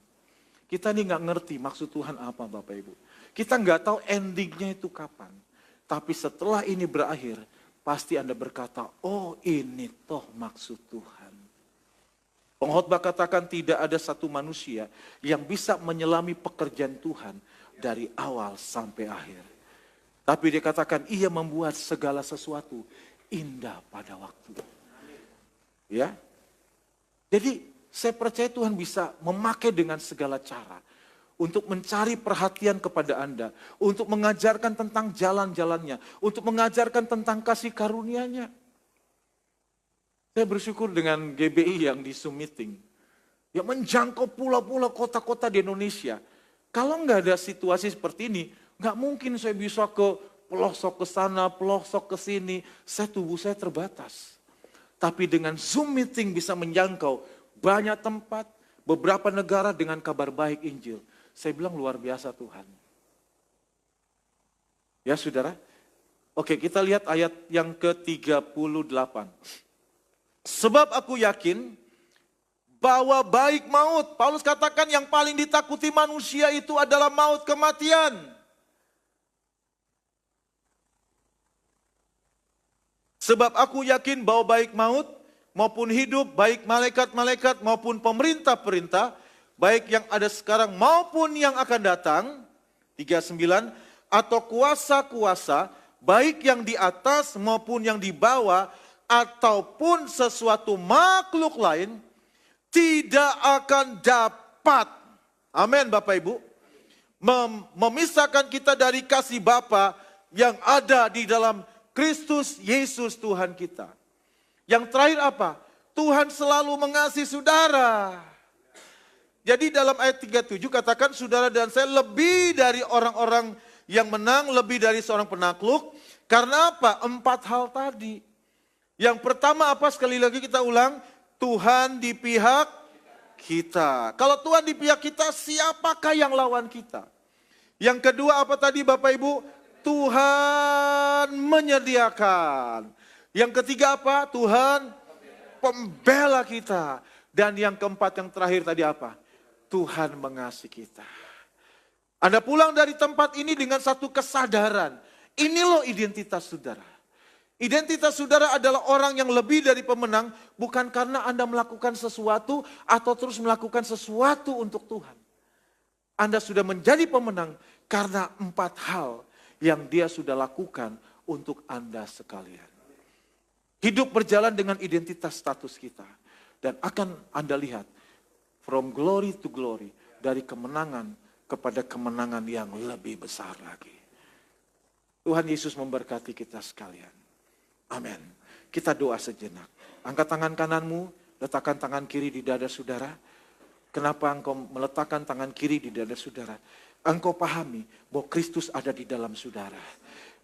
Kita ini nggak ngerti maksud Tuhan apa Bapak Ibu. Kita nggak tahu endingnya itu kapan. Tapi setelah ini berakhir, pasti Anda berkata, oh ini toh maksud Tuhan. Pengkhotbah katakan tidak ada satu manusia yang bisa menyelami pekerjaan Tuhan dari awal sampai akhir. Tapi dia katakan ia membuat segala sesuatu indah pada waktu. Ya. Jadi saya percaya Tuhan bisa memakai dengan segala cara untuk mencari perhatian kepada Anda, untuk mengajarkan tentang jalan-jalannya, untuk mengajarkan tentang kasih karunia-Nya. Saya bersyukur dengan GBI yang di Zoom meeting, yang menjangkau pulau-pulau kota-kota di Indonesia. Kalau nggak ada situasi seperti ini, nggak mungkin saya bisa ke pelosok ke sana, pelosok ke sini. Tubuh saya terbatas. Tapi dengan Zoom meeting bisa menjangkau banyak tempat, beberapa negara dengan kabar baik Injil. Saya bilang luar biasa Tuhan. Ya saudara. Oke, kita lihat ayat yang ke-38. Sebab aku yakin bahwa baik maut. Paulus katakan yang paling ditakuti manusia itu adalah maut, kematian. Sebab aku yakin bahwa baik maut maupun hidup, baik malaikat-malaikat maupun pemerintah-perintah, baik yang ada sekarang maupun yang akan datang, 39, atau kuasa-kuasa, baik yang di atas maupun yang di bawah, ataupun sesuatu makhluk lain, tidak akan dapat. Amin Bapak Ibu. Memisahkan kita dari kasih Bapa yang ada di dalam Kristus Yesus Tuhan kita. Yang terakhir apa? Tuhan selalu mengasihi saudara. Jadi dalam ayat 37 katakan saudara dan saya lebih dari orang-orang yang menang, lebih dari seorang penakluk. Karena apa? 4 hal tadi. Yang pertama apa? Sekali lagi kita ulang. Tuhan di pihak kita. Kalau Tuhan di pihak kita, siapakah yang lawan kita? Yang kedua apa tadi Bapak Ibu? Tuhan menyediakan. Yang ketiga apa? Tuhan pembela kita. Dan yang keempat, yang terakhir tadi apa? Tuhan mengasihi kita. Anda pulang dari tempat ini dengan satu kesadaran. Ini loh identitas saudara. Identitas saudara adalah orang yang lebih dari pemenang. Bukan karena Anda melakukan sesuatu atau terus melakukan sesuatu untuk Tuhan. Anda sudah menjadi pemenang karena 4 hal yang Dia sudah lakukan untuk Anda sekalian. Hidup berjalan dengan identitas status kita. Dan akan Anda lihat. From glory to glory. Dari kemenangan kepada kemenangan yang lebih besar lagi. Tuhan Yesus memberkati kita sekalian. Amin. Kita doa sejenak. Angkat tangan kananmu, letakkan tangan kiri di dada saudara. Kenapa engkau meletakkan tangan kiri di dada saudara? Engkau pahami bahwa Kristus ada di dalam saudara.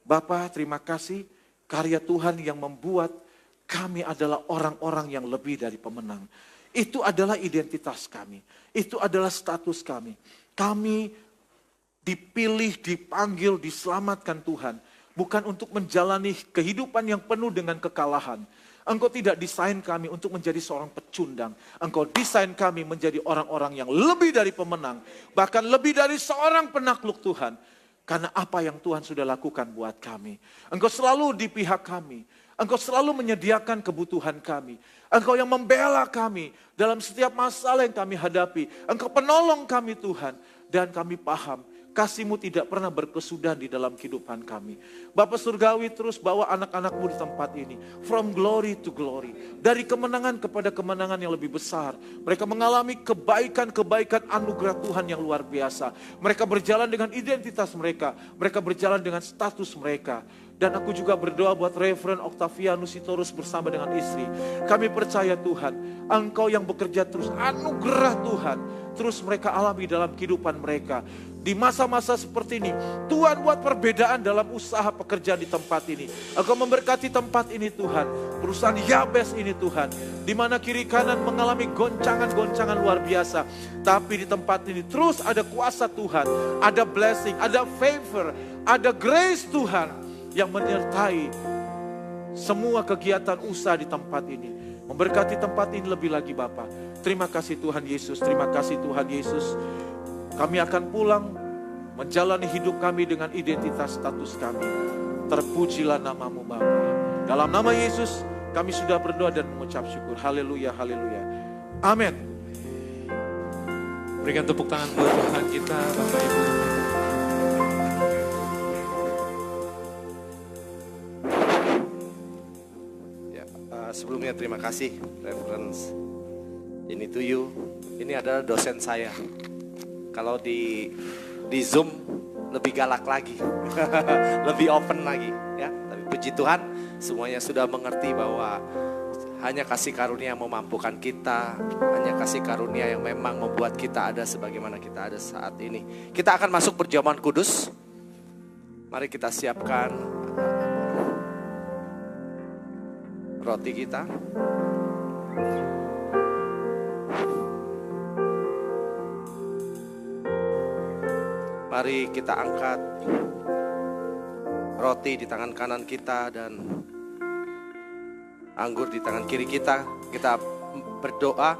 Bapa, terima kasih karya Tuhan yang membuat kami adalah orang-orang yang lebih dari pemenang. Itu adalah identitas kami. Itu adalah status kami. Kami dipilih, dipanggil, diselamatkan Tuhan. Bukan untuk menjalani kehidupan yang penuh dengan kekalahan. Engkau tidak desain kami untuk menjadi seorang pecundang. Engkau desain kami menjadi orang-orang yang lebih dari pemenang. Bahkan lebih dari seorang penakluk Tuhan. Karena apa yang Tuhan sudah lakukan buat kami. Engkau selalu di pihak kami. Engkau selalu menyediakan kebutuhan kami. Engkau yang membela kami dalam setiap masalah yang kami hadapi. Engkau penolong kami Tuhan. Dan kami paham kasih-Mu tidak pernah berkesudahan di dalam kehidupan kami. Bapa Surgawi terus bawa anak-anak-Mu di tempat ini. From glory to glory. Dari kemenangan kepada kemenangan yang lebih besar. Mereka mengalami kebaikan-kebaikan anugerah Tuhan yang luar biasa. Mereka berjalan dengan identitas mereka. Mereka berjalan dengan status mereka. Dan aku juga berdoa buat Reverend Octavianus Sitorus bersama dengan istri. Kami percaya Tuhan, Engkau yang bekerja terus, anugerah Tuhan. Terus mereka alami dalam kehidupan mereka. Di masa-masa seperti ini, Tuhan buat perbedaan dalam usaha pekerjaan di tempat ini. Engkau memberkati tempat ini Tuhan. Perusahaan Yabes ini Tuhan. Di mana kiri kanan mengalami goncangan-goncangan luar biasa. Tapi di tempat ini terus ada kuasa Tuhan. Ada blessing, ada favor, ada grace Tuhan. Yang menyertai semua kegiatan usaha di tempat ini. Memberkati tempat ini lebih lagi Bapa. Terima kasih Tuhan Yesus, terima kasih Tuhan Yesus. Kami akan pulang menjalani hidup kami dengan identitas status kami. Terpujilah nama-Mu Bapa. Dalam nama Yesus kami sudah berdoa dan mengucap syukur. Haleluya, haleluya. Amin. Berikan tepuk tangan buat Tuhan kita Bapak Ibu. Sebelumnya terima kasih reference ini to you. Ini adalah dosen saya. Kalau di Zoom lebih galak lagi. Lebih open lagi ya. Tapi puji Tuhan semuanya sudah mengerti bahwa hanya kasih karunia yang memampukan kita, hanya kasih karunia yang memang membuat kita ada sebagaimana kita ada saat ini. Kita akan masuk perjamuan kudus. Mari kita siapkan roti kita. Mari kita angkat roti di tangan kanan kita dan anggur di tangan kiri kita. Kita berdoa.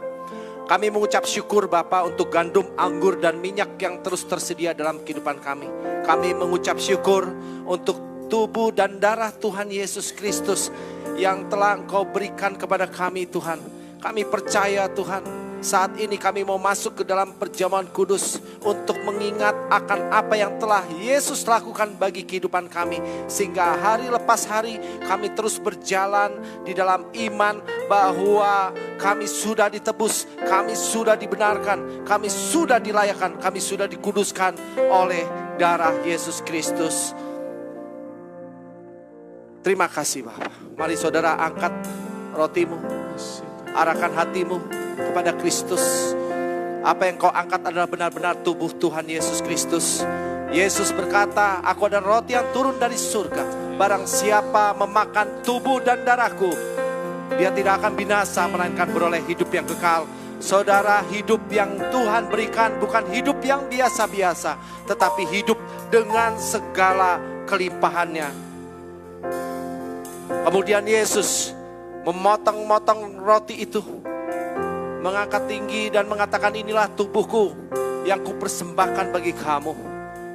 Kami mengucap syukur Bapa untuk gandum, anggur dan minyak yang terus tersedia dalam kehidupan kami. Kami mengucap syukur untuk tubuh dan darah Tuhan Yesus Kristus yang telah Engkau berikan kepada kami Tuhan. Kami percaya Tuhan Saat ini kami mau masuk ke dalam perjamuan kudus untuk mengingat akan apa yang telah Yesus lakukan bagi kehidupan kami. Sehingga hari lepas hari kami terus berjalan di dalam iman bahwa kami sudah ditebus, kami sudah dibenarkan, kami sudah dilayakkan, kami sudah dikuduskan oleh darah Yesus Kristus. Terima kasih Bapak. Mari saudara angkat rotimu, arahkan hatimu kepada Kristus. Apa yang kau angkat adalah benar-benar tubuh Tuhan Yesus Kristus. Yesus berkata, aku adalah roti yang turun dari surga. Barang siapa memakan tubuh dan darahku, dia tidak akan binasa, melainkan beroleh hidup yang kekal. Saudara, hidup yang Tuhan berikan bukan hidup yang biasa-biasa, tetapi hidup dengan segala kelimpahannya. Kemudian Yesus memotong-motong roti itu, mengangkat tinggi dan mengatakan, inilah tubuhku yang kupersembahkan bagi kamu.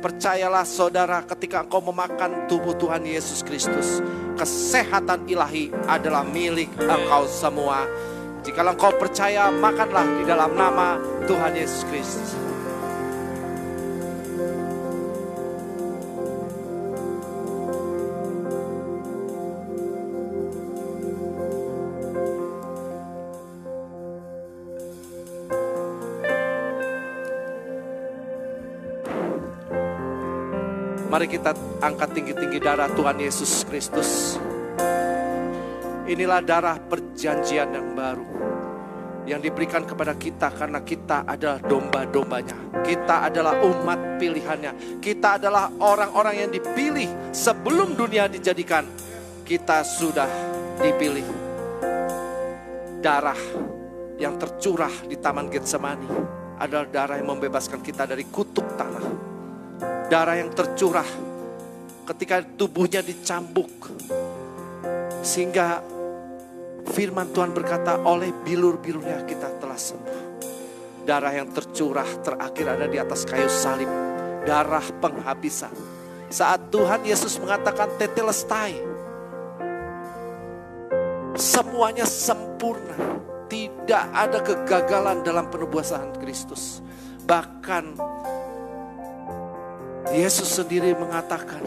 Percayalah saudara, ketika engkau memakan tubuh Tuhan Yesus Kristus, kesehatan ilahi adalah milik engkau semua. Jika engkau percaya, makanlah di dalam nama Tuhan Yesus Kristus. Mari kita angkat tinggi-tinggi darah Tuhan Yesus Kristus. Inilah darah perjanjian yang baru yang diberikan kepada kita karena kita adalah domba-dombanya. Kita adalah umat pilihannya. Kita adalah orang-orang yang dipilih sebelum dunia dijadikan. Kita sudah dipilih. Darah yang tercurah di Taman Getsemani adalah darah yang membebaskan kita dari kutuk tanah. Darah yang tercurah ketika tubuhnya dicambuk, sehingga firman Tuhan berkata, oleh bilur-bilurnya kita telah sembuh. Darah yang tercurah terakhir ada di atas kayu salib, darah penghabisan. Saat Tuhan Yesus mengatakan tetelestai, semuanya sempurna, tidak ada kegagalan dalam penebusan Kristus. Bahkan Yesus sendiri mengatakan,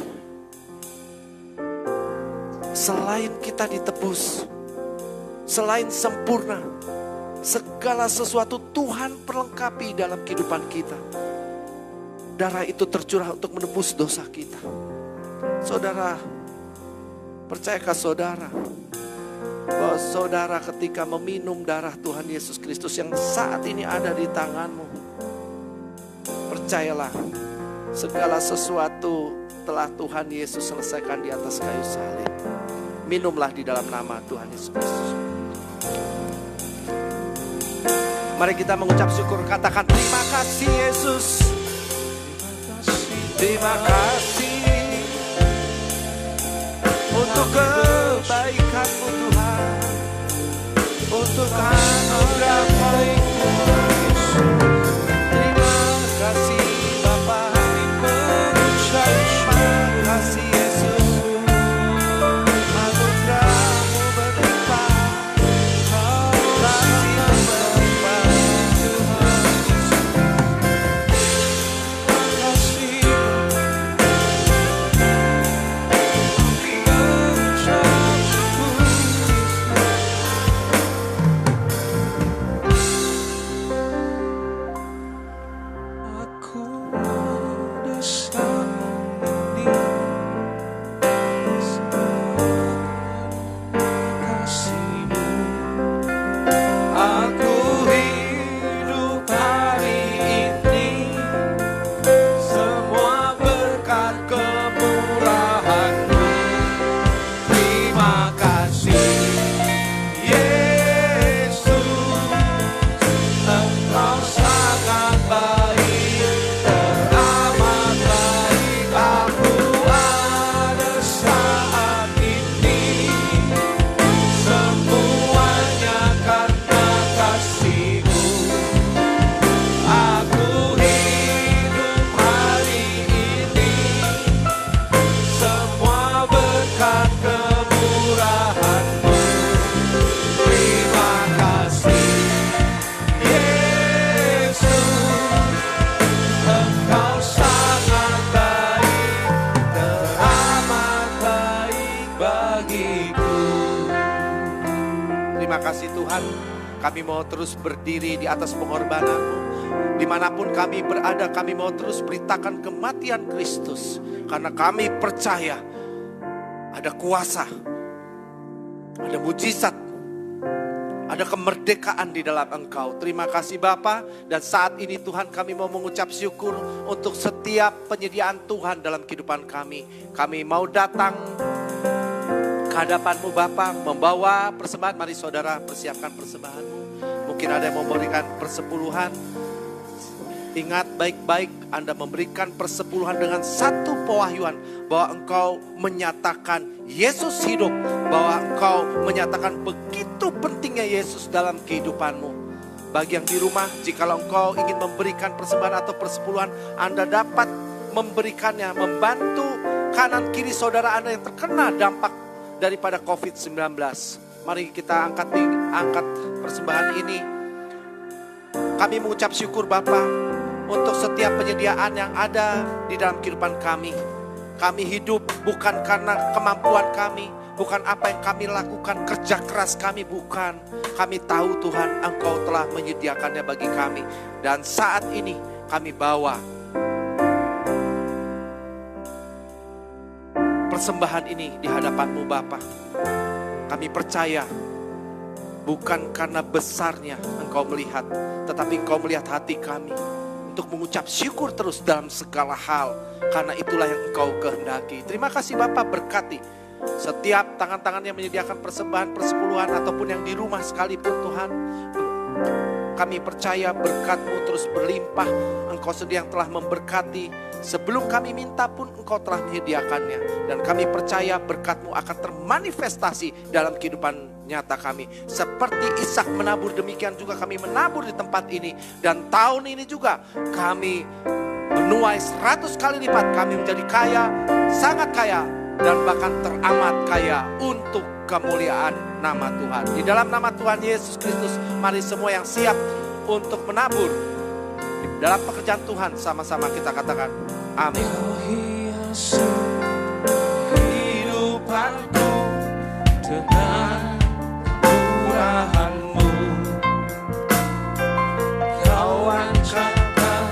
selain kita ditebus, selain sempurna, segala sesuatu Tuhan perlengkapi dalam kehidupan kita. Darah itu tercurah untuk menebus dosa kita. Saudara, percayakah saudara bahwa saudara ketika meminum darah Tuhan Yesus Kristus yang saat ini ada di tanganmu, percayalah, segala sesuatu telah Tuhan Yesus selesaikan di atas kayu salib. Minumlah di dalam nama Tuhan Yesus Kristus. Mari kita mengucap syukur, katakan terima kasih Yesus. Terima kasih untuk kebaikan-Mu Tuhan, untuk anugerah-Mu. Terima kasih Bapa. Terima kasih Tuhan, kami mau terus berdiri di atas pengorbanan-Mu. Dimanapun kami berada, kami mau terus beritakan kematian Kristus. Karena kami percaya ada kuasa, ada mujizat, ada kemerdekaan di dalam Engkau. Terima kasih Bapa. Dan saat ini Tuhan, kami mau mengucap syukur untuk setiap penyediaan Tuhan dalam kehidupan kami. Kami mau datang ke hadapan-Mu Bapa, membawa persembahan. Mari saudara persiapkan persembahan-Mu. Mungkin ada yang memberikan persepuluhan. Ingat baik-baik, Anda memberikan persepuluhan dengan satu pewahyuan bahwa engkau menyatakan Yesus hidup, bahwa engkau menyatakan begitu pentingnya Yesus dalam kehidupanmu. Bagi yang di rumah, jikalau engkau ingin memberikan persembahan atau persepuluhan, Anda dapat memberikannya, membantu kanan kiri saudara Anda yang terkena dampak daripada COVID-19. Mari kita angkat persembahan ini. Kami mengucap syukur Bapa untuk setiap penyediaan yang ada di dalam kehidupan kami. Kami hidup bukan karena kemampuan kami, bukan apa yang kami lakukan, kerja keras kami, bukan. Kami tahu Tuhan, Engkau telah menyediakannya bagi kami. Dan saat ini kami bawa persembahan ini di hadapan-Mu Bapa. Kami percaya bukan karena besarnya Engkau melihat, tetapi Engkau melihat hati kami untuk mengucap syukur terus dalam segala hal. Karena itulah yang Engkau kehendaki. Terima kasih Bapak, berkati setiap tangan-tangan yang menyediakan persembahan, persepuluhan, ataupun yang di rumah sekalipun Tuhan. Kami percaya berkat-Mu terus berlimpah. Engkau sendiri yang telah memberkati. Sebelum kami minta pun Engkau telah menyediakannya. Dan kami percaya berkat-Mu akan termanifestasi dalam kehidupan nyata kami. Seperti Ishak menabur, demikian juga kami menabur di tempat ini. Dan tahun ini juga kami menuai 100 kali lipat. Kami menjadi kaya, sangat kaya, dan bahkan teramat kaya untuk kemuliaan nama Tuhan. Di dalam nama Tuhan Yesus Kristus, mari semua yang siap untuk menabur dalam pekerjaan Tuhan, sama-sama kita katakan amin. Kau hiasi hidupanku dengan kemurahan-Mu. Kau ancamkan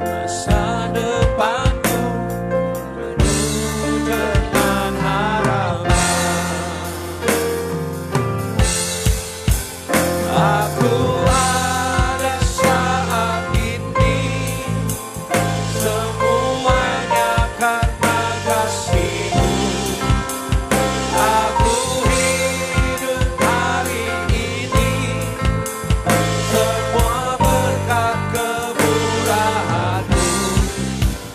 masa depanku penuh dengan harapan. Aku ada saat ini, semuanya karena kasih-Mu. Aku hidup hari ini, semua berkat kemurahan-Mu.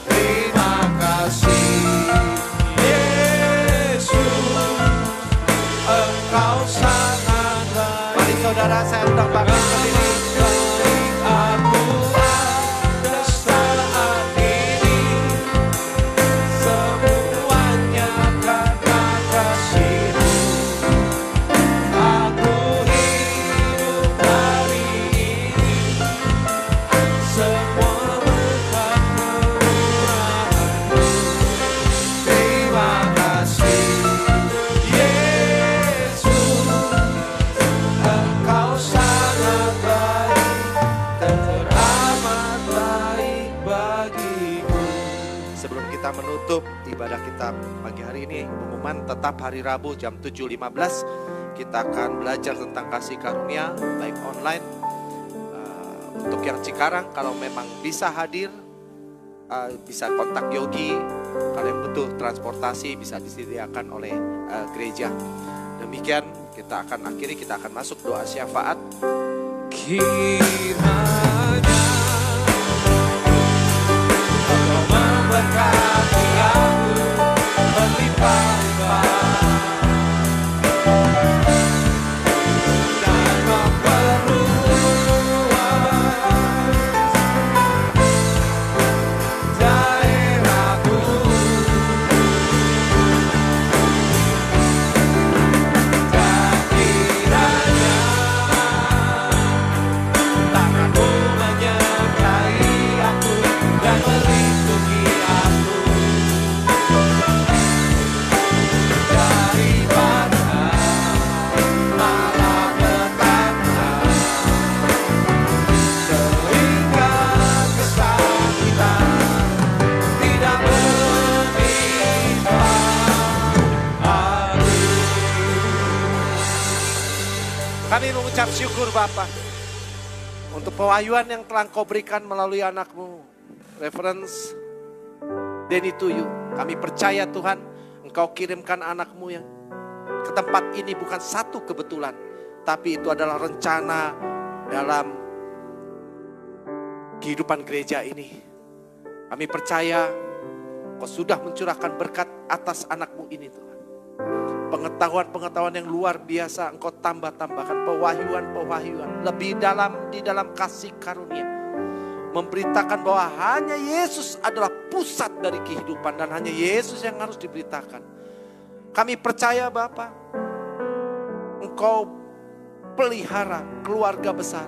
Terima kasih Yesus, Engkau sangat baik. Mari saudara, saya undang bangkit berdiri. Aku ada saat ini, semuanya karena kasih-Mu. Aku hidup hari ini, semua berkat kemurahan-Mu. Terima kasih Yesus, Engkau sangat baik, teramat baik bagiku. Sebelum kita menutup ibadah kita pagi hari ini, pengumuman tetap hari Rabu jam 7.15 kita akan belajar tentang kasih karunia, baik online. Untuk yang Cikarang, kalau memang bisa hadir, bisa kontak Yogi. Kalau yang butuh transportasi bisa disediakan oleh gereja. Demikian kita akan akhiri, kita akan masuk doa syafaat. Kiranya Engkau memberkati aku berlimpah-limpah dan memperluas daerahku. Dan kiranya tangan-Mu menyertai aku dan melindungi aku. Kami mengucap syukur Bapa untuk pewahyuan yang telah Engkau berikan melalui anakmu, Reverence Denny Tuyu. Kami percaya Tuhan, Engkau kirimkan anakmu yang ke tempat ini bukan satu kebetulan, tapi itu adalah rencana dalam kehidupan gereja ini. Kami percaya Engkau sudah mencurahkan berkat atas anakmu ini Tuhan. Pengetahuan-pengetahuan yang luar biasa Engkau tambah-tambahkan, pewahyuan-pewahyuan lebih dalam di dalam kasih karunia. Memberitakan bahwa hanya Yesus adalah pusat dari kehidupan dan hanya Yesus yang harus diberitakan. Kami percaya Bapa, Engkau pelihara keluarga besar.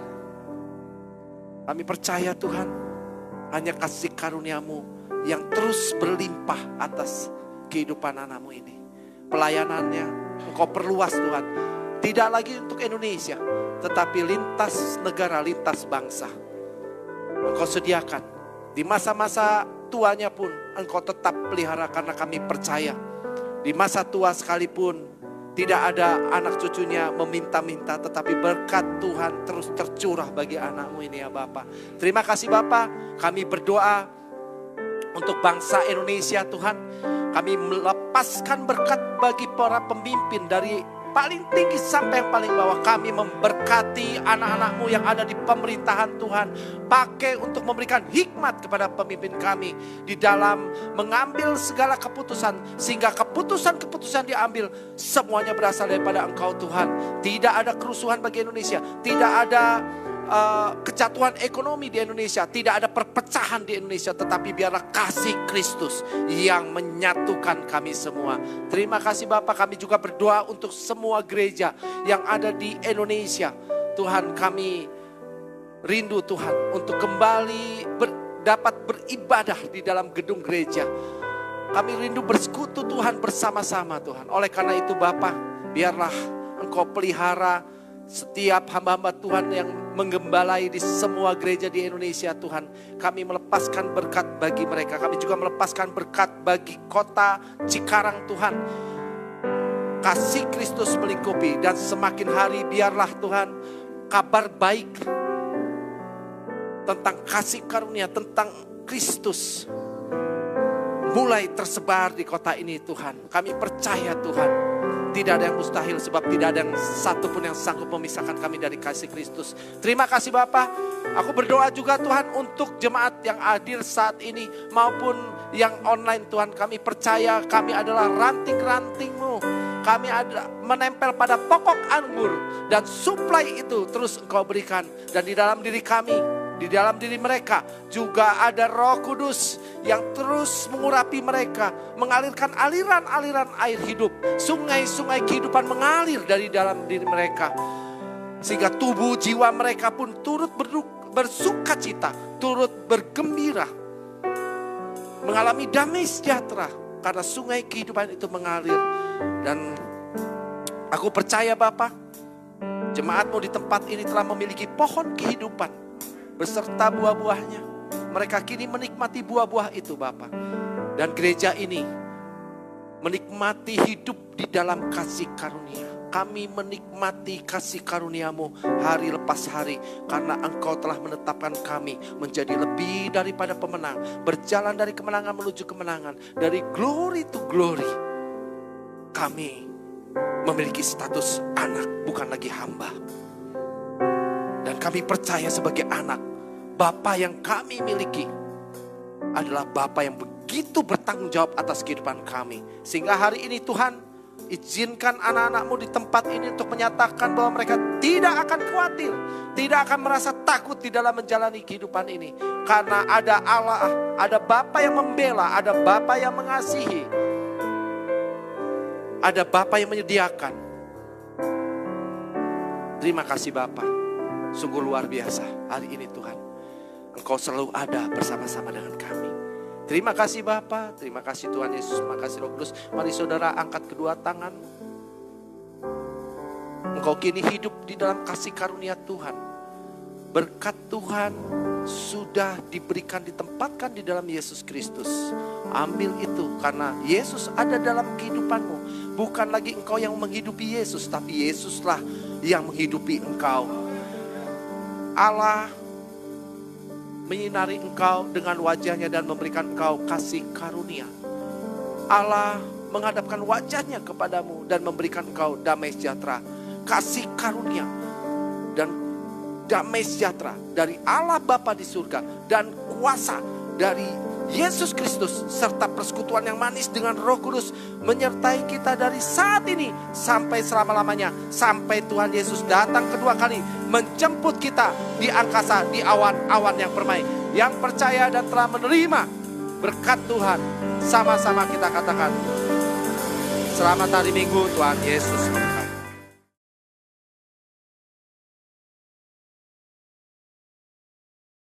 Kami percaya Tuhan, hanya kasih karuniamu yang terus berlimpah atas kehidupan anakmu ini. Pelayanannya Engkau perluas Tuhan. Tidak lagi untuk Indonesia, tetapi lintas negara, lintas bangsa. Engkau sediakan. Di masa-masa tuanya pun Engkau tetap pelihara, karena kami percaya di masa tua sekalipun tidak ada anak cucunya meminta-minta, tetapi berkat Tuhan terus tercurah bagi anakmu ini ya Bapa. Terima kasih Bapa. Kami berdoa untuk bangsa Indonesia Tuhan. Kami melepaskan berkat bagi para pemimpin dari paling tinggi sampai yang paling bawah. Kami memberkati anak-anakmu yang ada di pemerintahan Tuhan. Pakai untuk memberikan hikmat kepada pemimpin kami di dalam mengambil segala keputusan. Sehingga keputusan-keputusan diambil semuanya berasal daripada Engkau Tuhan. Tidak ada kerusuhan bagi Indonesia. Tidak ada kejatuhan ekonomi di Indonesia, tidak ada perpecahan di Indonesia, tetapi biarlah kasih Kristus yang menyatukan kami semua. Terima kasih Bapak. Kami juga berdoa untuk semua gereja yang ada di Indonesia. Tuhan, kami rindu Tuhan untuk kembali dapat beribadah di dalam gedung gereja. Kami rindu bersekutu Tuhan bersama-sama Tuhan. Oleh karena itu Bapak, biarlah Engkau pelihara setiap hamba-hamba Tuhan yang menggembalai di semua gereja di Indonesia Tuhan. Kami melepaskan berkat bagi mereka. Kami juga melepaskan berkat bagi kota Cikarang Tuhan. Kasih Kristus melingkupi, dan semakin hari biarlah Tuhan kabar baik tentang kasih karunia, tentang Kristus mulai tersebar di kota ini Tuhan. Kami percaya Tuhan, tidak ada yang mustahil, sebab tidak ada yang satu pun yang sanggup memisahkan kami dari kasih Kristus. Terima kasih Bapa. Aku berdoa juga Tuhan untuk jemaat yang hadir saat ini maupun yang online Tuhan. Kami percaya kami adalah ranting-ranting-Mu. Kami ada menempel pada pokok anggur, dan suplai itu terus Engkau berikan. Dan di dalam diri kami, di dalam diri mereka juga ada Roh Kudus yang terus mengurapi mereka, mengalirkan aliran-aliran air hidup. Sungai-sungai kehidupan mengalir dari dalam diri mereka, sehingga tubuh jiwa mereka pun turut bersuka cita, turut bergembira, mengalami damai sejahtera karena sungai kehidupan itu mengalir. Dan aku percaya Bapa, jemaat-Mu di tempat ini telah memiliki pohon kehidupan beserta buah-buahnya. Mereka kini menikmati buah-buah itu Bapa. Dan gereja ini menikmati hidup di dalam kasih karunia. Kami menikmati kasih karunia-Mu hari lepas hari, karena Engkau telah menetapkan kami menjadi lebih daripada pemenang. Berjalan dari kemenangan menuju kemenangan, dari glory to glory. Kami memiliki status anak, bukan lagi hamba. Dan kami percaya sebagai anak, Bapa yang kami miliki adalah Bapa yang begitu bertanggung jawab atas kehidupan kami. Sehingga hari ini Tuhan, izinkan anak-anak-Mu di tempat ini untuk menyatakan bahwa mereka tidak akan khawatir, tidak akan merasa takut di dalam menjalani kehidupan ini. Karena ada Allah, ada Bapa yang membela, ada Bapa yang mengasihi, ada Bapa yang menyediakan. Terima kasih Bapa. Sungguh luar biasa hari ini Tuhan. Engkau selalu ada bersama-sama dengan kami. Terima kasih Bapa, terima kasih Tuhan Yesus, terima kasih Roh Kudus. Mari saudara angkat kedua tangan. Engkau kini hidup di dalam kasih karunia Tuhan. Berkat Tuhan sudah diberikan, ditempatkan di dalam Yesus Kristus. Ambil itu, karena Yesus ada dalam kehidupanmu. Bukan lagi engkau yang menghidupi Yesus, tapi Yesuslah yang menghidupi engkau. Allah menyinari engkau dengan wajahnya dan memberikan engkau kasih karunia. Allah menghadapkan wajahnya kepadamu dan memberikan engkau damai sejahtera. Kasih karunia dan damai sejahtera dari Allah Bapa di surga dan kuasa dari Yesus Kristus serta persekutuan yang manis dengan Roh Kudus menyertai kita dari saat ini sampai selama-lamanya, sampai Tuhan Yesus datang kedua kali menjemput kita di angkasa, di awan-awan yang permai. Yang percaya dan telah menerima berkat Tuhan, sama-sama kita katakan, selamat hari Minggu, Tuhan Yesus memberkati.